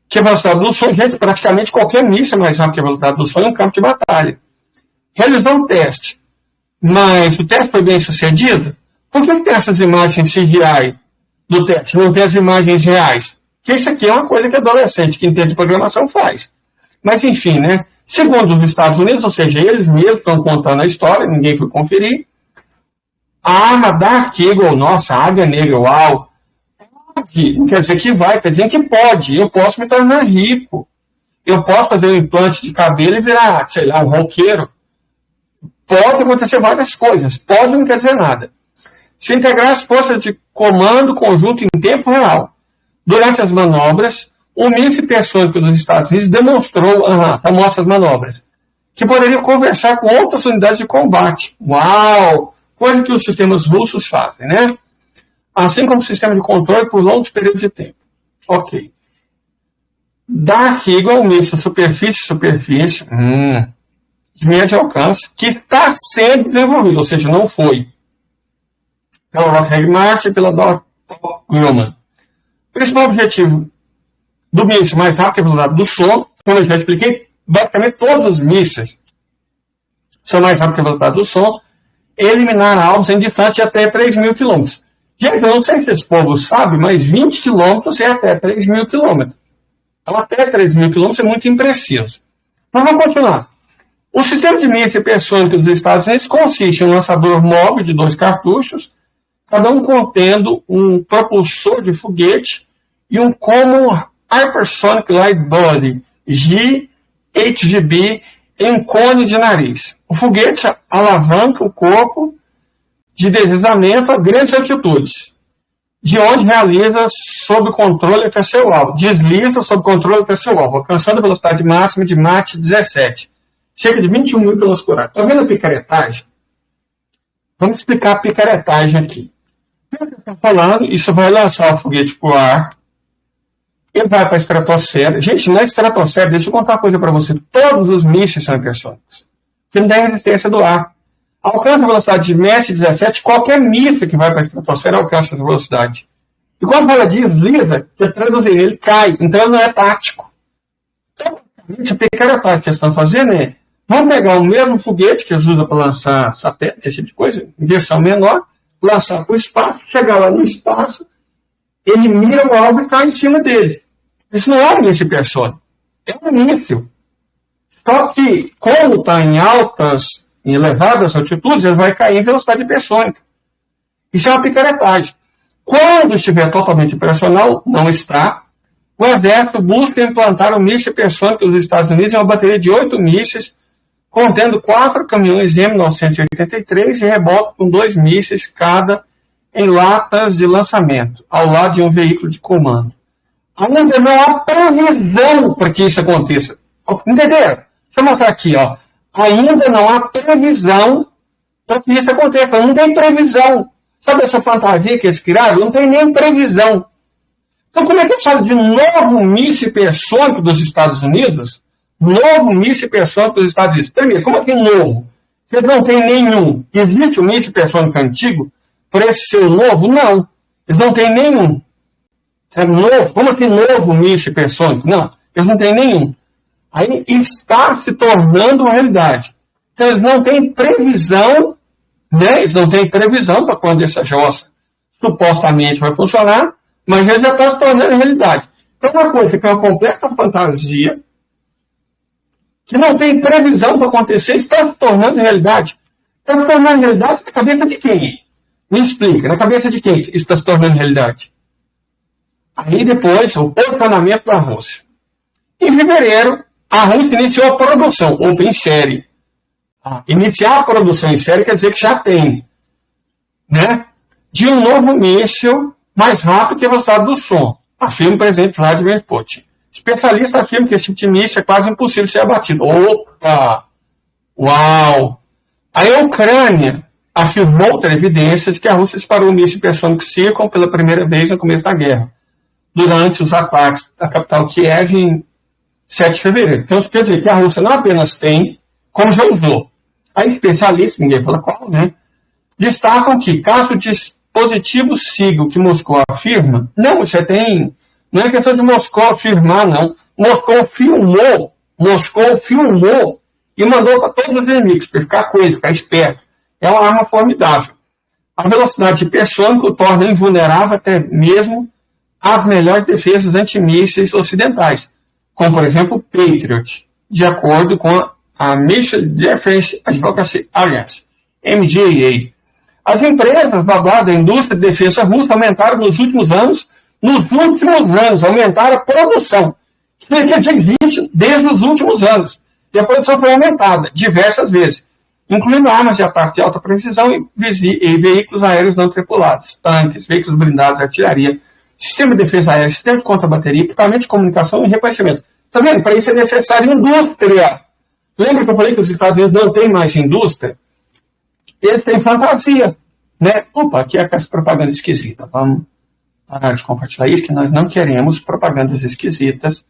que a velocidade do som. Gente, praticamente qualquer míssil é mais rápido que a velocidade do som em um campo de batalha. Realizou um teste, mas o teste foi bem sucedido. Por que tem essas imagens CGI do teste? Não tem as imagens reais? Porque isso aqui é uma coisa que adolescente que entende de programação faz. Mas, enfim, né? Segundo os Estados Unidos, ou seja, eles mesmos estão contando a história, ninguém foi conferir, a arma Dark Eagle, nossa, a águia negra, uau, não quer dizer que vai, quer dizer que pode. Eu posso me tornar rico. Eu posso fazer um implante de cabelo e virar, sei lá, um roqueiro. Pode acontecer várias coisas. Pode não quer dizer nada. Se integrar as forças de comando conjunto em tempo real. Durante as manobras, o míssil hipersônico dos Estados Unidos demonstrou, mostra as manobras, que poderia conversar com outras unidades de combate. Uau! Coisa que os sistemas russos fazem, né? Assim como o sistema de controle por longos períodos de tempo. Ok. Dark Eagle é um míssil superfície, de médio alcance, que está sendo desenvolvido, ou seja, não foi. Pela Lockheed Martin e pela Northrop Grumman. O principal objetivo do míssil mais rápido que a velocidade do som, como eu já expliquei, basicamente todos os mísseis são mais rápidos que a velocidade do som, eliminar alvos em distância de até 3.000 quilômetros. Gente, eu não sei se esse povo sabe, mas 20 quilômetros é até 3.000 quilômetros. Então, até 3.000 quilômetros é muito impreciso. Mas vamos continuar. O sistema de míssil hipersônico dos Estados Unidos consiste em um lançador móvel de 2 cartuchos, cada um contendo um propulsor de foguete e um Common Hypersonic Light Body, GHB, em um cone de nariz. O foguete alavanca o corpo de deslizamento a grandes altitudes, de onde realiza sob controle até seu alvo. Desliza sob controle até seu alvo, alcançando a velocidade máxima de Mach 17, cerca de 21 mil quilômetros por hora. Está vendo a picaretagem? Vamos explicar a picaretagem aqui. Pelo que está falando, isso vai lançar o foguete para o ar, ele vai para a estratosfera. Gente, na estratosfera, deixa eu contar uma coisa para você, todos os mísseis são hipersônicos, que não tem resistência do ar. Alcança a velocidade de Mach 17, qualquer míssil que vai para a estratosfera alcança essa velocidade. E quando fala desliza, você traduzir, ele cai, então ele não é tático. Então, a picaretagem que eles estão fazendo é, vamos pegar o mesmo foguete que eles usam para lançar satélite, esse tipo de coisa, em versão menor, lançar para o espaço, chegar lá no espaço, ele mira o alvo e cai em cima dele. Isso não é um míssil hipersônico, é um míssil. Só que, como está em elevadas altitudes, ele vai cair em velocidade hipersônica. Isso é uma picaretagem. Quando estiver totalmente operacional, não está, o Exército busca implantar o míssil hipersônico dos Estados Unidos em uma bateria de 8 mísseis, contendo 4 caminhões M983 e reboque com 2 mísseis cada em latas de lançamento, ao lado de um veículo de comando. Ainda não há previsão para que isso aconteça. Entenderam? Deixa eu mostrar aqui, ó. Ainda não há previsão para que isso aconteça. Não tem previsão. Sabe essa fantasia que eles criaram? Não tem nem previsão. Então, como é que eles falam de novo míssil hipersônico dos Estados Unidos? Novo míssil hipersônico dos Estados Unidos. Primeiro, como é que novo? Vocês não tem nenhum. Existe um míssil hipersônico antigo por esse ser novo? Não. Eles não têm nenhum. É novo. Como assim novo míssil hipersônico? Não. Eles não têm nenhum. Aí está se tornando uma realidade. Então, eles não têm previsão, né? Eles não têm previsão para quando essa jossa supostamente vai funcionar, mas ele já está se tornando realidade. Então, uma coisa que é uma completa fantasia, que não tem previsão para acontecer, está se tornando realidade. Está se tornando realidade na cabeça de quem? Me explica, na cabeça de quem está se tornando realidade? Aí depois, o posicionamento da Rússia. Em fevereiro, a Rússia iniciou a produção, ou em série. Iniciar a produção em série quer dizer que já tem, né? De um novo míssil mais rápido que a velocidade do som, afirma o presidente Vladimir Putin. Especialistas afirmam que esse tipo de míssil é quase impossível de ser abatido. Opa! Uau! A Ucrânia afirmou ter evidências de que a Rússia disparou o míssil hipersônico Zircon pela primeira vez no começo da guerra, durante os ataques da capital Kiev em 7 de fevereiro. Então, isso quer dizer que a Rússia não apenas tem, como já usou. Aí, especialistas, ninguém fala qual, né? Destacam que, caso o dispositivo siga o que Moscou afirma, não, você tem. Não é questão de Moscou afirmar, não. Moscou filmou e mandou para todos os inimigos, para ficar com ele, ficar esperto. É uma arma formidável. A velocidade hipersônica o torna invulnerável até mesmo às melhores defesas antimísseis ocidentais, como, por exemplo, o Patriot, de acordo com a Missile Defense Advocacy Alliance, MDAA. As empresas da indústria de defesa russa aumentaram nos últimos anos, aumentaram a produção, que quer dizer que existe desde os últimos anos. E a produção foi aumentada diversas vezes, incluindo armas de ataque de alta precisão e veículos aéreos não tripulados, tanques, veículos blindados, artilharia, sistema de defesa aérea, sistema de contra-bateria, equipamento de comunicação e reconhecimento. Tá vendo? Para isso é necessário indústria. Lembra que eu falei que os Estados Unidos não têm mais indústria? Eles têm fantasia, né? Opa, aqui é essa propaganda esquisita. Vamos parar de compartilhar isso, que nós não queremos propagandas esquisitas,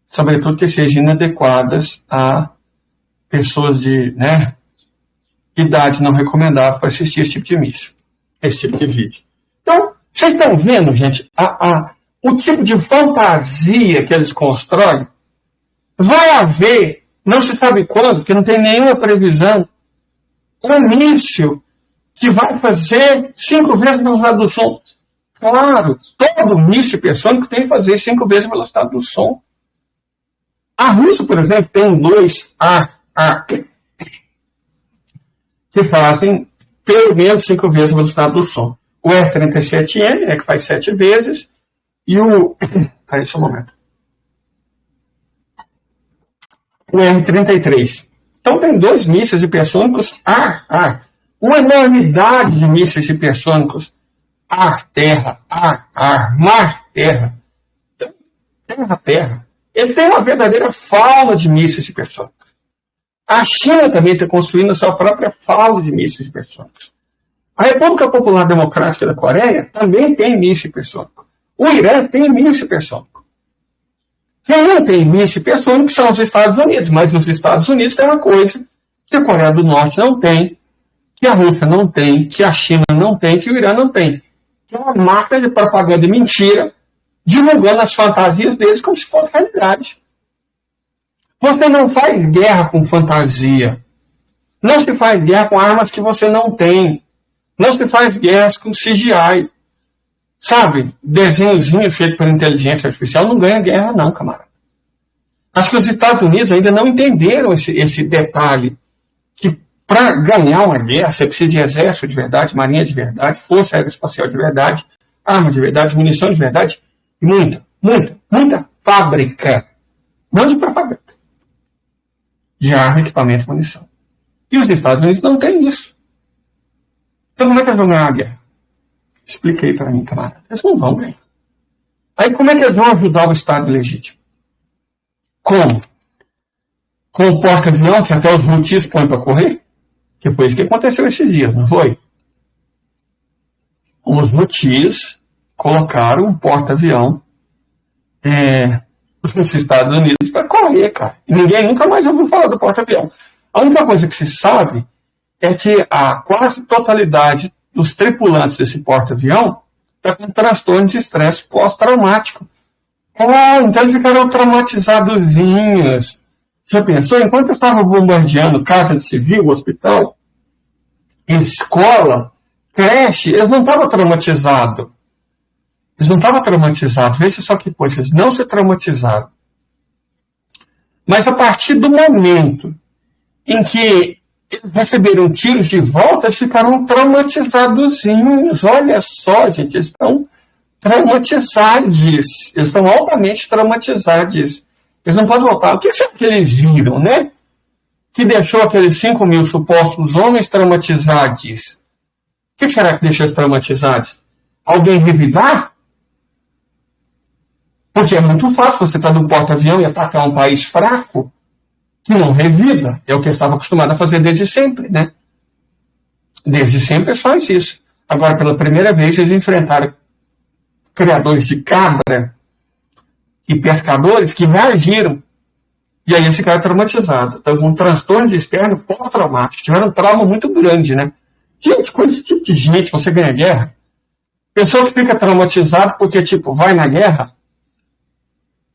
sobretudo que sejam inadequadas a pessoas de, né, idade não recomendável para assistir esse tipo de míssil, esse tipo de vídeo. Então, vocês estão vendo, gente, o tipo de fantasia que eles constroem? Vai haver, não se sabe quando, porque não tem nenhuma previsão, um míssil que vai fazer 5 vezes a velocidade do som. Claro, todo míssil hipersônico tem que fazer 5 vezes a velocidade do som. A Rússia, por exemplo, tem 2 que fazem pelo menos 5 vezes a velocidade do som. O R-37M, né, que faz 7 vezes, e o... Peraí, só um momento. O R-33. Então tem 2 mísseis hipersônicos uma enormidade de mísseis hipersônicos ar-terra, ar-ar, mar-terra. Terra-terra. Eles têm uma verdadeira fauna de mísseis hipersônicos. A China também está construindo a sua própria fábrica de mísseis hipersônicos. A República Popular Democrática da Coreia também tem míssil hipersônico. O Irã tem míssil hipersônico. Quem não tem míssil hipersônico são os Estados Unidos, mas os Estados Unidos tem uma coisa que a Coreia do Norte não tem, que a Rússia não tem, que a China não tem, que o Irã não tem. Que é uma máquina de propaganda e mentira, divulgando as fantasias deles como se fosse realidade. Você não faz guerra com fantasia. Não se faz guerra com armas que você não tem. Não se faz guerras com CGI. Sabe? Desenhozinho feito por inteligência artificial não ganha guerra não, camarada. Acho que os Estados Unidos ainda não entenderam esse detalhe. Que para ganhar uma guerra, você precisa de exército de verdade, marinha de verdade, força aeroespacial de verdade, arma de verdade, munição de verdade, e muita fábrica. Não de propaganda. De arma, equipamento e munição. E os Estados Unidos não têm isso. Então como é que eles vão ganhar a guerra? Explica aí para mim, camarada. Eles não vão ganhar. Aí como é que eles vão ajudar o Estado legítimo? Como? Com o porta-avião que até os Houthis põem para correr? Que foi isso que aconteceu esses dias, não foi? Os Houthis colocaram um porta-avião nos Estados Unidos para correr, cara. E ninguém nunca mais ouviu falar do porta-avião. A única coisa que se sabe é que a quase totalidade dos tripulantes desse porta-avião está com transtorno de estresse pós-traumático. Então eles ficaram traumatizadozinhos. Você pensou? Enquanto eu estava bombardeando casa de civil, hospital, escola, creche, eles não estavam traumatizados. Veja só que coisa, eles não se traumatizaram. Mas a partir do momento em que eles receberam tiros de volta, eles ficaram traumatizadozinhos. Olha só, gente, eles estão traumatizados. Eles estão altamente traumatizados. Eles não podem voltar. O que será que eles viram, né? Que deixou aqueles 5 mil supostos homens traumatizados? O que será que deixou eles traumatizados? Alguém revidar? Porque é muito fácil você estar no porta-avião e atacar um país fraco que não revida. É o que eles estavam acostumados a fazer desde sempre, né? Desde sempre eles fazem isso. Agora, pela primeira vez, eles enfrentaram criadores de cabra e pescadores que reagiram. E aí eles ficaram traumatizados. Então, com um transtorno de externo pós-traumático. Tiveram um trauma muito grande, né? Gente, com esse tipo de gente, você ganha guerra. Pessoa que fica traumatizado porque, tipo, vai na guerra,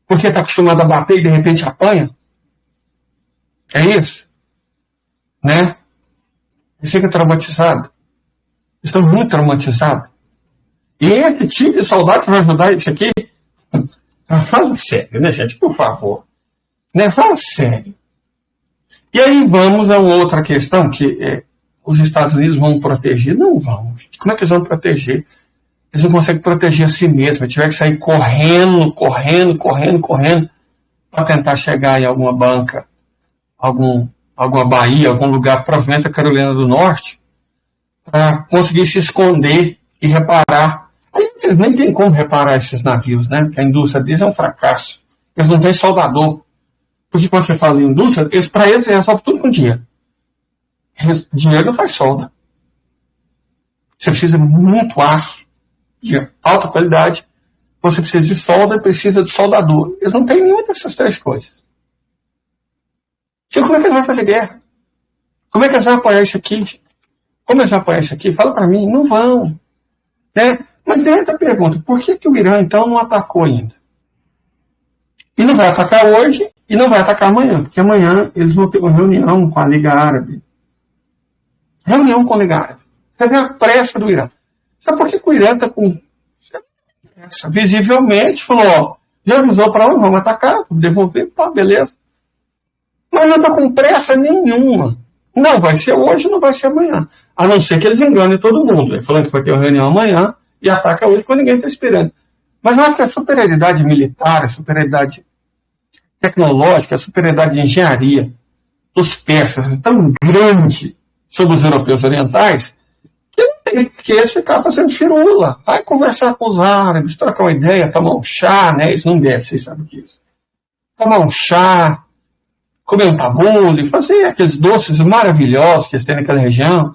porque está acostumado a bater e de repente apanha. É isso? Né? Eles ficam traumatizados. Estão muito traumatizados. E esse tipo de soldado que vai ajudar isso aqui? Fala sério, né, gente? Por favor. Né? Fala sério. E aí vamos a outra questão que os Estados Unidos vão proteger. Não vão. Como é que eles vão proteger? Eles não conseguem proteger a si mesmos. Eles tiveram que sair correndo para tentar chegar em alguma banca, alguma Bahia, algum lugar, provavelmente a Carolina do Norte, para conseguir se esconder e reparar. Aí vocês nem tem como reparar esses navios, né? Porque a indústria deles é um fracasso. Eles não têm soldador. Porque quando você fala em indústria, para eles resolve tudo com dinheiro. Dinheiro não faz solda. Você precisa de muito aço de alta qualidade, você precisa de solda e precisa de soldador. Eles não têm nenhuma dessas três coisas. Então, como é que eles vão fazer guerra? Como é que eles vão apoiar isso aqui? Como eles vão apoiar isso aqui? Fala para mim, não vão. Né? Mas tem outra pergunta, por que o Irã, então, não atacou ainda? E não vai atacar hoje, e não vai atacar amanhã, porque amanhã eles vão ter uma reunião com a Liga Árabe. Reunião com a Liga Árabe. Você vê a pressa do Irã. Sabe por que o Irã está com pressa? Visivelmente falou, ó, já avisou para onde vamos atacar, devolver, pá, beleza. Mas não está com pressa nenhuma. Não vai ser hoje, não vai ser amanhã. A não ser que eles enganem todo mundo, né? Falando que vai ter uma reunião amanhã e ataca hoje quando ninguém está esperando. Mas eu acho que a superioridade militar, a superioridade tecnológica, a superioridade de engenharia dos persas é tão grande sobre os europeus orientais que não tem que eles ficar fazendo firula. Vai conversar com os árabes, trocar uma ideia, tomar um chá, né? Eles não bebem, vocês sabem disso. Tomar um chá, comer um tabule, fazer aqueles doces maravilhosos que eles têm naquela região,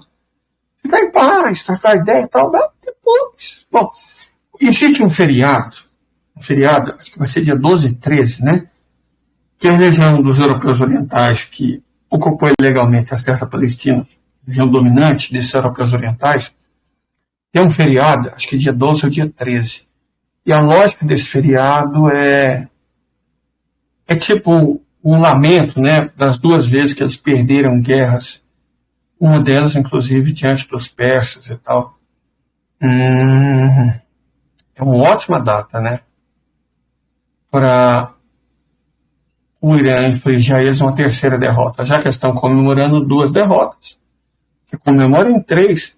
ficar em paz, trocar ideia e tal, depois. Bom, existe um feriado, acho que vai ser dia 12 e 13, né? Que é a região dos europeus orientais, que ocupou ilegalmente a terra palestina, região dominante desses europeus orientais, tem um feriado, acho que dia 12 ou dia 13. E a lógica desse feriado é tipo um lamento, né, das duas vezes que eles perderam guerras, uma delas, inclusive, diante dos persas e tal. É uma ótima data, né, para o Irã infligir a eles uma terceira derrota, já que eles estão comemorando 2 derrotas, que comemoram 3.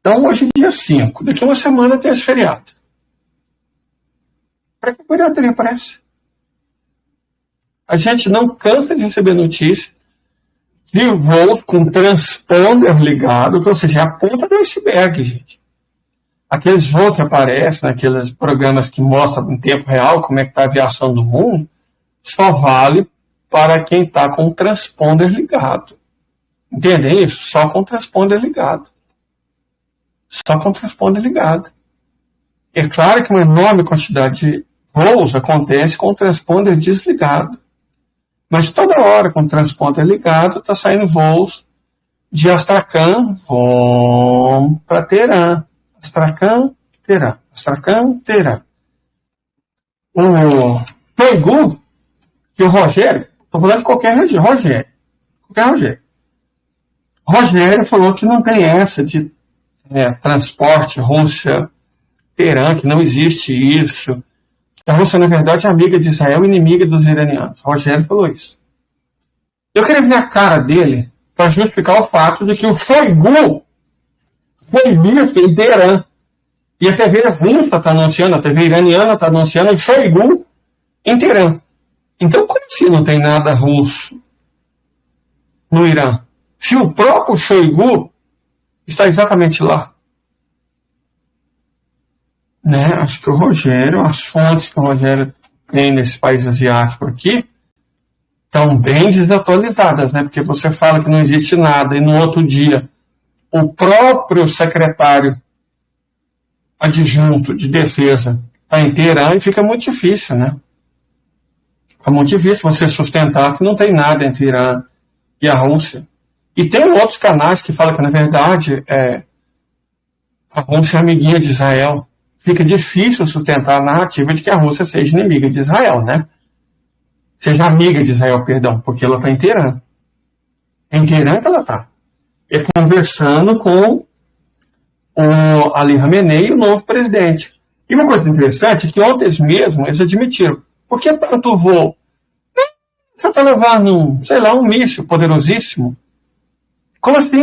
Então, hoje é dia 5, daqui a uma semana tem esse feriado. Para que o Irã teria pressa? A gente não cansa de receber notícias de voo com transponder ligado, ou seja, é a ponta do iceberg, gente. Aqueles voos que aparecem naqueles programas que mostram em tempo real como é que está a aviação do mundo, só vale para quem está com o transponder ligado. Entendem isso? Só com o transponder ligado. Só com o transponder ligado. É claro que uma enorme quantidade de voos acontece com o transponder desligado. Mas toda hora com o transponder ligado está saindo voos de Astracan, vão para Teherã. Astracan, Teherã. Astracan, Teherã. O Shoigu, que o Rogério, estou falando de qualquer Rogério. Rogério falou que não tem essa de transporte Rússia-Teherã, que não existe isso. A Rússia, na verdade, é amiga de Israel e inimiga dos iranianos. Rogério falou isso. Eu queria ver a cara dele para justificar o fato de que o Shoigu foi visto em Teherã. E a TV russa está anunciando, a TV iraniana está anunciando o Shoigu em Teherã. Então, como assim não tem nada russo no Irã? Se o próprio Shoigu está exatamente lá. Né? Acho que o Rogério, as fontes que o Rogério tem nesse país asiático aqui, estão bem desatualizadas, né? Porque você fala que não existe nada e no outro dia o próprio secretário adjunto de defesa está em Teherã e fica muito difícil, né? É muito difícil você sustentar que não tem nada entre Irã e a Rússia. E tem outros canais que falam que, na verdade, a Rússia é amiguinha de Israel. Fica difícil sustentar a narrativa de que a Rússia seja inimiga de Israel, né? Seja amiga de Israel, perdão, porque ela está em Teherã. Em Teherã que ela está. É conversando com o Ali Khamenei, o novo presidente. E uma coisa interessante é que ontem mesmo eles admitiram. Por que tanto voo? Você está levando, sei lá, um míssil poderosíssimo. Como assim?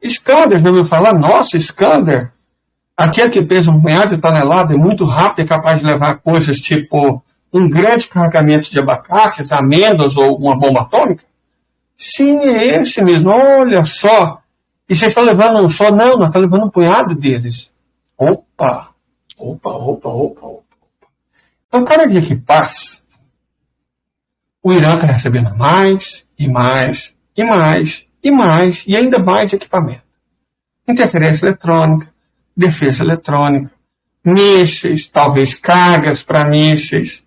Iskander, já ouviu falar? Nossa, Iskander. Aquele que pesa um punhado de tonelada, é muito rápido, é capaz de levar coisas tipo um grande carregamento de abacates, amêndoas ou uma bomba atômica? Sim, é esse mesmo. Olha só. E vocês estão levando um só? Não, nós estamos levando um punhado deles. Opa. Então, cada dia que passa, o Irã está recebendo mais, e mais, e mais, e mais, e ainda mais equipamento. Interferência eletrônica, defesa eletrônica, mísseis, talvez cargas para mísseis.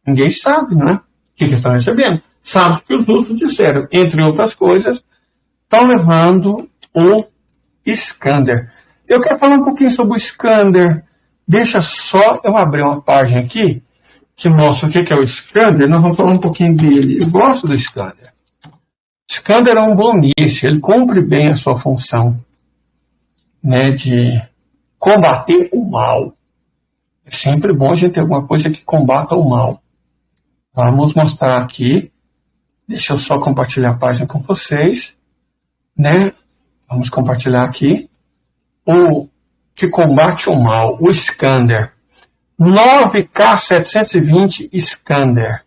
Ninguém sabe, não é? O que eles estão recebendo? Sabe que os russos disseram, entre outras coisas, estão levando o Iskander. Eu quero falar um pouquinho sobre o Iskander. Deixa só eu abrir uma página aqui que mostra o que é o Iskander. Nós vamos falar um pouquinho dele. Eu gosto do Iskander. Iskander é um bom míssil. Ele cumpre bem a sua função, né, de combater o mal. É sempre bom a gente ter alguma coisa que combata o mal. Vamos mostrar aqui. Deixa eu só compartilhar a página com vocês, né? Vamos compartilhar aqui. O que combate o mal, o Iskander. 9K720 Iskander.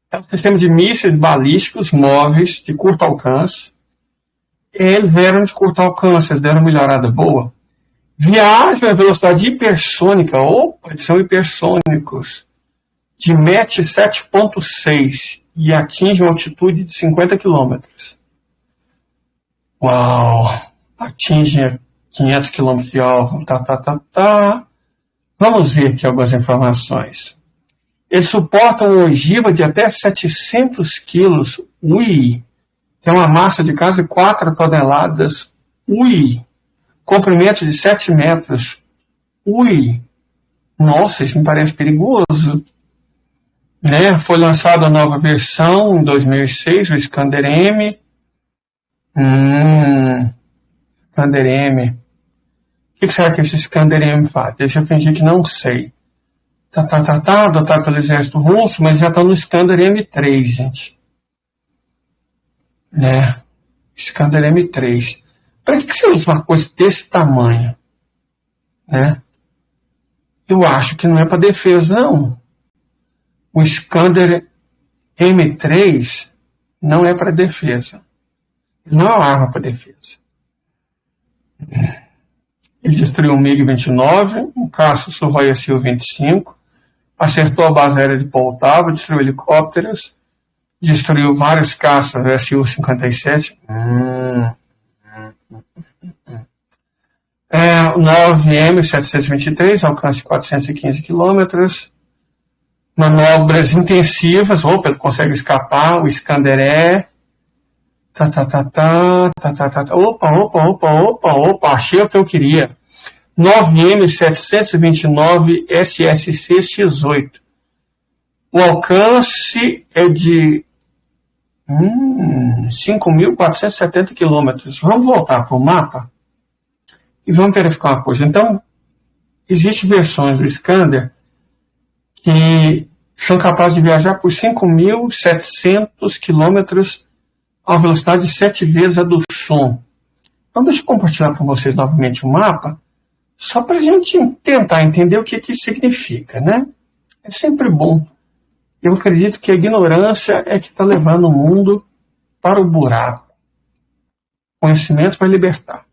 É um sistema de mísseis balísticos móveis de curto alcance. Eles vieram de curto alcance, eles deram uma melhorada boa. Viajam a velocidade hipersônica, eles são hipersônicos, de Mach 7.6. e atinge uma altitude de 50 quilômetros. Uau! Atinge 500 quilômetros de alto. Vamos ver aqui algumas informações. Eles suportam uma ogiva de até 700 quilos. Ui! Tem uma massa de quase 4 toneladas. Ui! Comprimento de 7 metros. Ui! Nossa, isso me parece perigoso. Né? Foi lançada a nova versão em 2006, o Iskander-M. Iskander-M. O que será que esse Iskander-M faz? Deixa eu fingir que não sei. Adotado pelo exército russo, mas já está no Iskander-M3, gente. Né? Iskander-M3. Para que você usa uma coisa desse tamanho? Né? Eu acho que não é para defesa, não. O Iskander M3 não é para defesa. Não é uma arma para defesa. Ele destruiu um MiG-29, um caça Sukhoi Su-25, acertou a base aérea de Poltava, destruiu helicópteros, destruiu vários caças Su-57. O 9M-723, alcance de 415 quilômetros. Manobras intensivas. Opa, ele consegue escapar. O Iskander-E. Opa, achei o que eu queria. 9M-729 SSC-X8. O alcance é de 5.470 quilômetros. Vamos voltar para o mapa e vamos verificar uma coisa. Então, existem versões do Iskander que são capazes de viajar por 5.700 quilômetros a uma velocidade de 7 vezes a do som. Então, deixa eu compartilhar com vocês novamente o mapa, só para a gente tentar entender o que isso significa, né? É sempre bom. Eu acredito que a ignorância é que está levando o mundo para o buraco. O conhecimento vai libertar.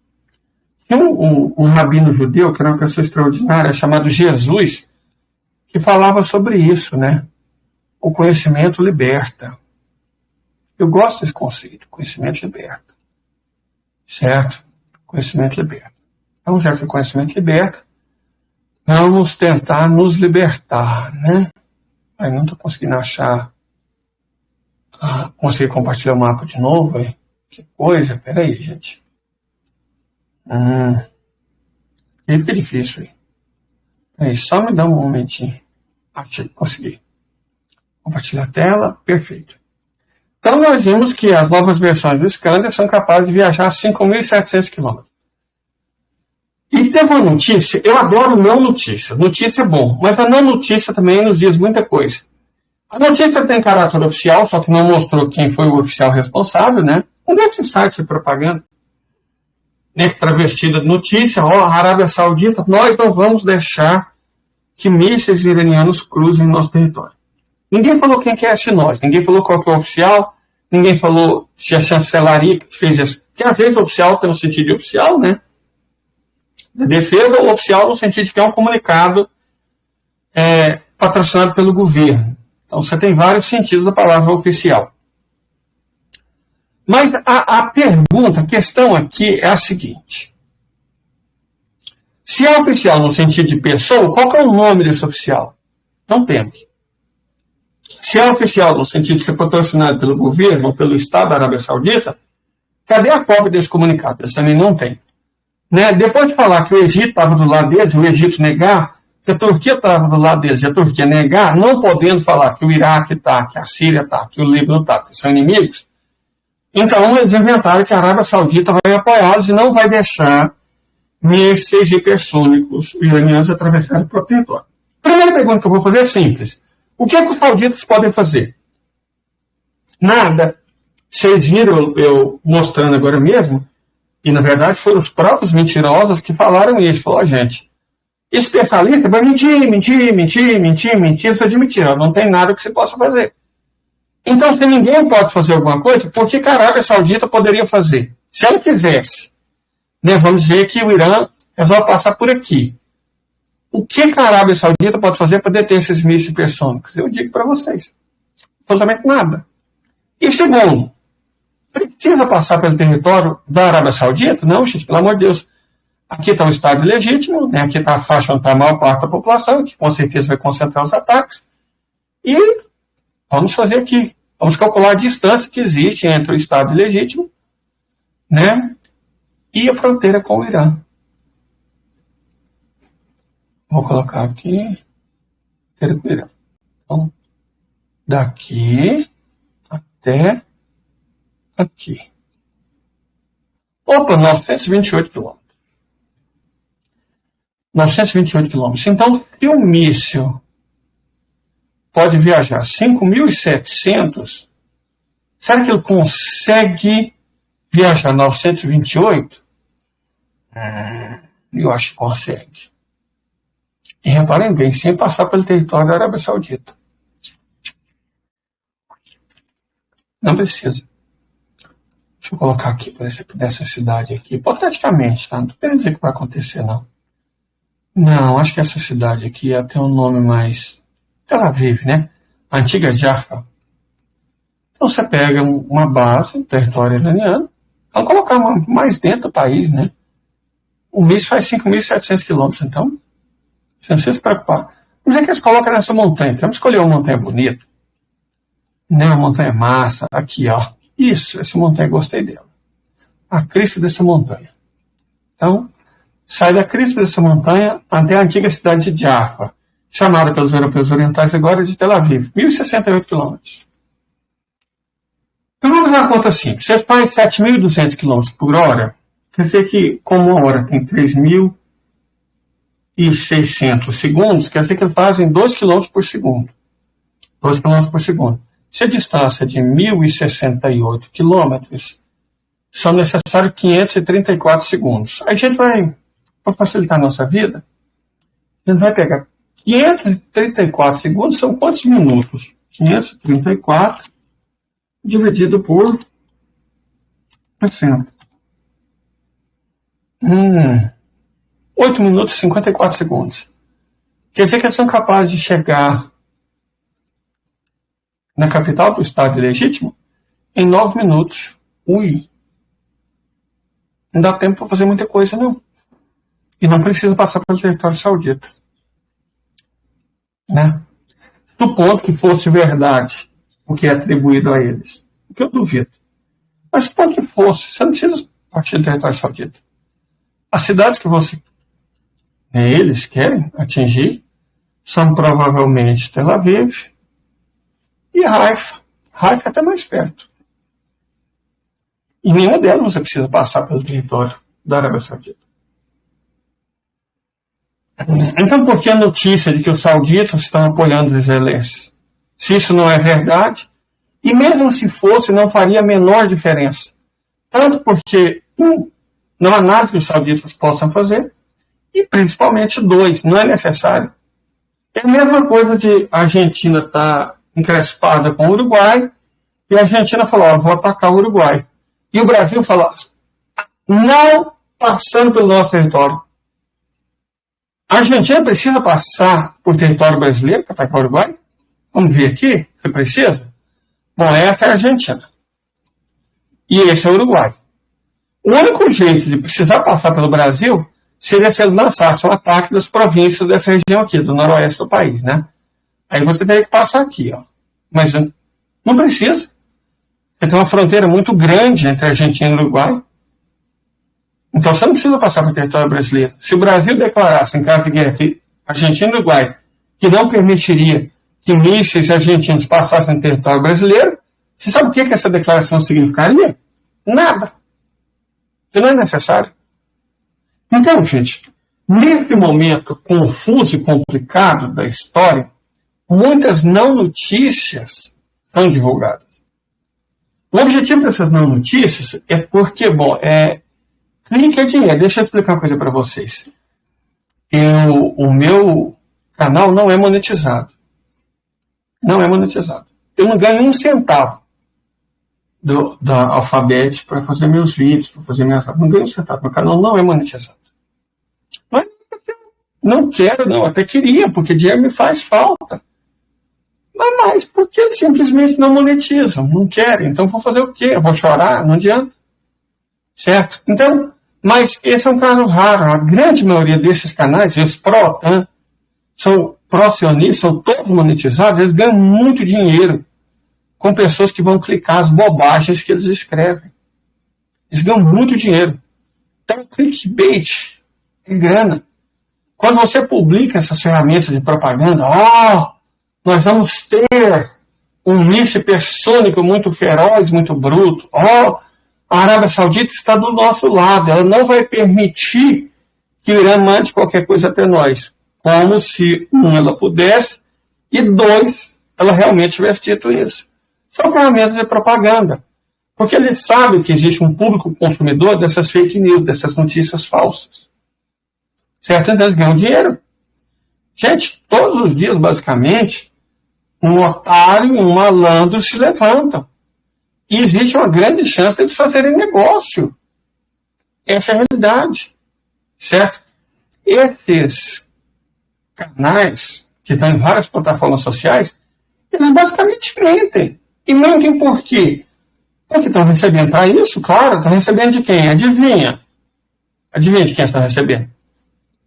Tem um rabino judeu, que era uma pessoa extraordinária, chamado Jesus, que falava sobre isso, né? O conhecimento liberta. Eu gosto desse conceito, conhecimento liberta. Certo? Conhecimento liberta. Então, já que o conhecimento liberta, vamos tentar nos libertar, né? Aí não estou conseguindo achar. Consegui compartilhar o mapa de novo, aí. Que coisa, peraí, gente. Fica difícil aí. Peraí, só me dá um momentinho. Achei, consegui. Compartilhar a tela, perfeito. Então, nós vimos que as novas versões do Iskander são capazes de viajar a 5.700 km. E teve uma notícia, eu adoro não notícia. Notícia é bom, mas a não notícia também nos diz muita coisa. A notícia tem caráter oficial, só que não mostrou quem foi o oficial responsável, né? Um desses sites de propaganda, né, travestida de notícia, a Arábia Saudita, nós não vamos deixar que mísseis iranianos cruzem nosso território. Ninguém falou quem que é esse nós, ninguém falou qual que é o oficial, ninguém falou se a chancelaria que fez isso, que às vezes o oficial tem um sentido de oficial, né? De defesa, ou oficial no sentido de que é um comunicado patrocinado pelo governo. Então você tem vários sentidos da palavra oficial. Mas a questão aqui é a seguinte. Se é oficial no sentido de pessoa, qual que é o nome desse oficial? Não temos. Se é oficial no sentido de ser patrocinado pelo governo ou pelo Estado da Arábia Saudita, cadê a cópia desse comunicado? Eles também não têm. Né? Depois de falar que o Egito estava do lado deles, o Egito negar, que a Turquia estava do lado deles e a Turquia negar, não podendo falar que o Iraque está, que a Síria está, que o Líbano está, que são inimigos, então eles inventaram que a Arábia Saudita vai apoiá-los e não vai deixar mísseis hipersônicos iranianos atravessarem o próprio território. Primeira pergunta que eu vou fazer é simples. O que é que os sauditas podem fazer? Nada. Vocês viram eu mostrando agora mesmo, e na verdade foram os próprios mentirosos que falaram isso. Falou, gente, especialista vai mentir, isso é de mentira, não tem nada que você possa fazer. Então, se ninguém pode fazer alguma coisa, por que a Arábia Saudita poderia fazer? Se ela quisesse, né, vamos dizer que o Irã resolve passar por aqui. O que a Arábia Saudita pode fazer para deter esses mísseis hipersônicos? Eu digo para vocês, absolutamente nada. E segundo, precisa passar pelo território da Arábia Saudita? Não, gente, pelo amor de Deus. Aqui está o Estado ilegítimo, né? Aqui está a faixa onde está a maior parte da população, que com certeza vai concentrar os ataques. E vamos fazer aqui. Vamos calcular a distância que existe entre o Estado ilegítimo, né, e a fronteira com o Irã. Vou colocar aqui. Fronteira com o Irã. Então, daqui até aqui. Opa, 928 quilômetros. 928 quilômetros. Então, se o míssil pode viajar 5.700, será que ele consegue viajar 928? Eu acho que consegue. E reparem bem, sem passar pelo território da Arábia Saudita. Não precisa. Deixa eu colocar aqui, por exemplo, nessa cidade aqui. Hipoteticamente, tá? Não estou querendo dizer que vai acontecer, não. Não, acho que essa cidade aqui ia ter um nome mais... Tel Aviv, né? A antiga Jaffa. Então você pega uma base, um território iraniano, vamos colocar mais dentro do país, né? O míssil faz 5.700 quilômetros, então você não precisa se preocupar. Vamos dizer que eles colocam nessa montanha. Vamos escolher uma montanha bonita, né? Uma montanha massa. Aqui, ó. Isso, essa montanha, gostei dela. A crista dessa montanha. Então, sai da crista dessa montanha até a antiga cidade de Jaffa, chamada pelos europeus orientais agora de Tel Aviv, 1.068 quilômetros. Então vamos dar uma conta simples. Você faz 7.200 quilômetros por hora, quer dizer que, como uma hora tem 3.600 segundos, quer dizer que eles fazem 2 quilômetros por segundo. 2 quilômetros por segundo. Se a distância é de 1.068 quilômetros, são necessários 534 segundos. Aí a gente vai, para facilitar a nossa vida, a gente vai pegar 534 segundos, são quantos minutos? 534 dividido por 60. 8 minutos e 54 segundos. Quer dizer que eles são capazes de chegar na capital do Estado ilegítimo em 9 minutos. Ui! Não dá tempo para fazer muita coisa, não. E não precisa passar pelo território saudita. Né? Supondo que fosse verdade o que é atribuído a eles. O que eu duvido. Mas supondo que fosse, você não precisa partir do território saudita. As cidades que eles querem atingir são provavelmente Tel Aviv e Haifa. Haifa é até mais perto. E nenhuma delas você precisa passar pelo território da Arábia Saudita. Então, por que a notícia de que os sauditas estão apoiando os israelenses? Se isso não é verdade, e mesmo se fosse, não faria a menor diferença. Tanto porque, não há nada que os sauditas possam fazer, e principalmente, 2, não é necessário. É a mesma coisa de a Argentina estar encrespada com o Uruguai, e a Argentina falou, vou atacar o Uruguai. E o Brasil falou, não passando pelo nosso território. A Argentina precisa passar por território brasileiro para atacar o Uruguai? Vamos ver aqui, você precisa? Bom, essa é a Argentina. E esse é o Uruguai. O único jeito de precisar passar pelo Brasil seria se ele lançasse um ataque das províncias dessa região aqui, do noroeste do país, né? Aí você teria que passar aqui, ó. Mas não precisa. Você tem uma fronteira muito grande entre a Argentina e o Uruguai. Então você não precisa passar para o território brasileiro. Se o Brasil declarasse, em caso de guerra, que Argentina e Uruguai, que não permitiria que mísseis argentinos passassem no território brasileiro, você sabe o que essa declaração significaria? Nada. Que não é necessário. Então, gente, nesse momento confuso e complicado da história, muitas não notícias são divulgadas. O objetivo dessas não notícias é porque, clique é dinheiro. Deixa eu explicar uma coisa para vocês. O meu canal não é monetizado. Não é monetizado. Eu não ganho um centavo da Alphabet para fazer meus vídeos, para fazer minhas... Não ganho um centavo. Meu canal não é monetizado. Mas não quero, não. Até queria, porque dinheiro me faz falta. Mas porque eles simplesmente não monetizam, não querem. Então vou fazer o quê? Eu vou chorar? Não adianta. Certo? Então, mas esse é um caso raro. A grande maioria desses canais, os são pró-sionistas, são todos monetizados, eles ganham muito dinheiro com pessoas que vão clicar as bobagens que eles escrevem. Eles ganham muito dinheiro. Então, clickbait é grana. Quando você publica essas ferramentas de propaganda, nós vamos ter um míssil hipersônico muito feroz, muito bruto. A Arábia Saudita está do nosso lado. Ela não vai permitir que o Irã mande qualquer coisa até nós. Como se, ela pudesse, e dois, ela realmente tivesse dito isso. São ferramentas de propaganda. Porque eles sabem que existe um público consumidor dessas fake news, dessas notícias falsas. Certo? Então eles ganham dinheiro. Gente, todos os dias, basicamente, um otário e um malandro se levantam. E existe uma grande chance de eles fazerem negócio. Essa é a realidade. Certo? Esses canais, que estão em várias plataformas sociais, eles basicamente mentem. E mentem por quê? Porque estão recebendo para isso, claro, estão recebendo de quem? Adivinha. Adivinha de quem estão recebendo?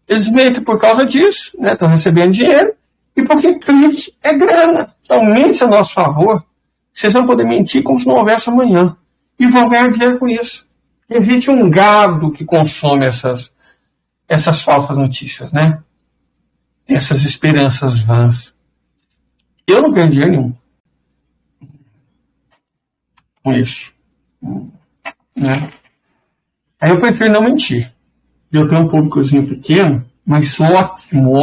Eles mentem por causa disso, né? Estão recebendo dinheiro, e porque clique é grana. Então, mente a nosso favor. Vocês vão poder mentir como se não houvesse amanhã. E vão ganhar dinheiro com isso. Evite um gado que consome essas falsas notícias, né? Essas esperanças vãs. Eu não ganho dinheiro nenhum com isso. Né? Aí eu prefiro não mentir. Eu tenho um públicozinho pequeno, mas ótimo.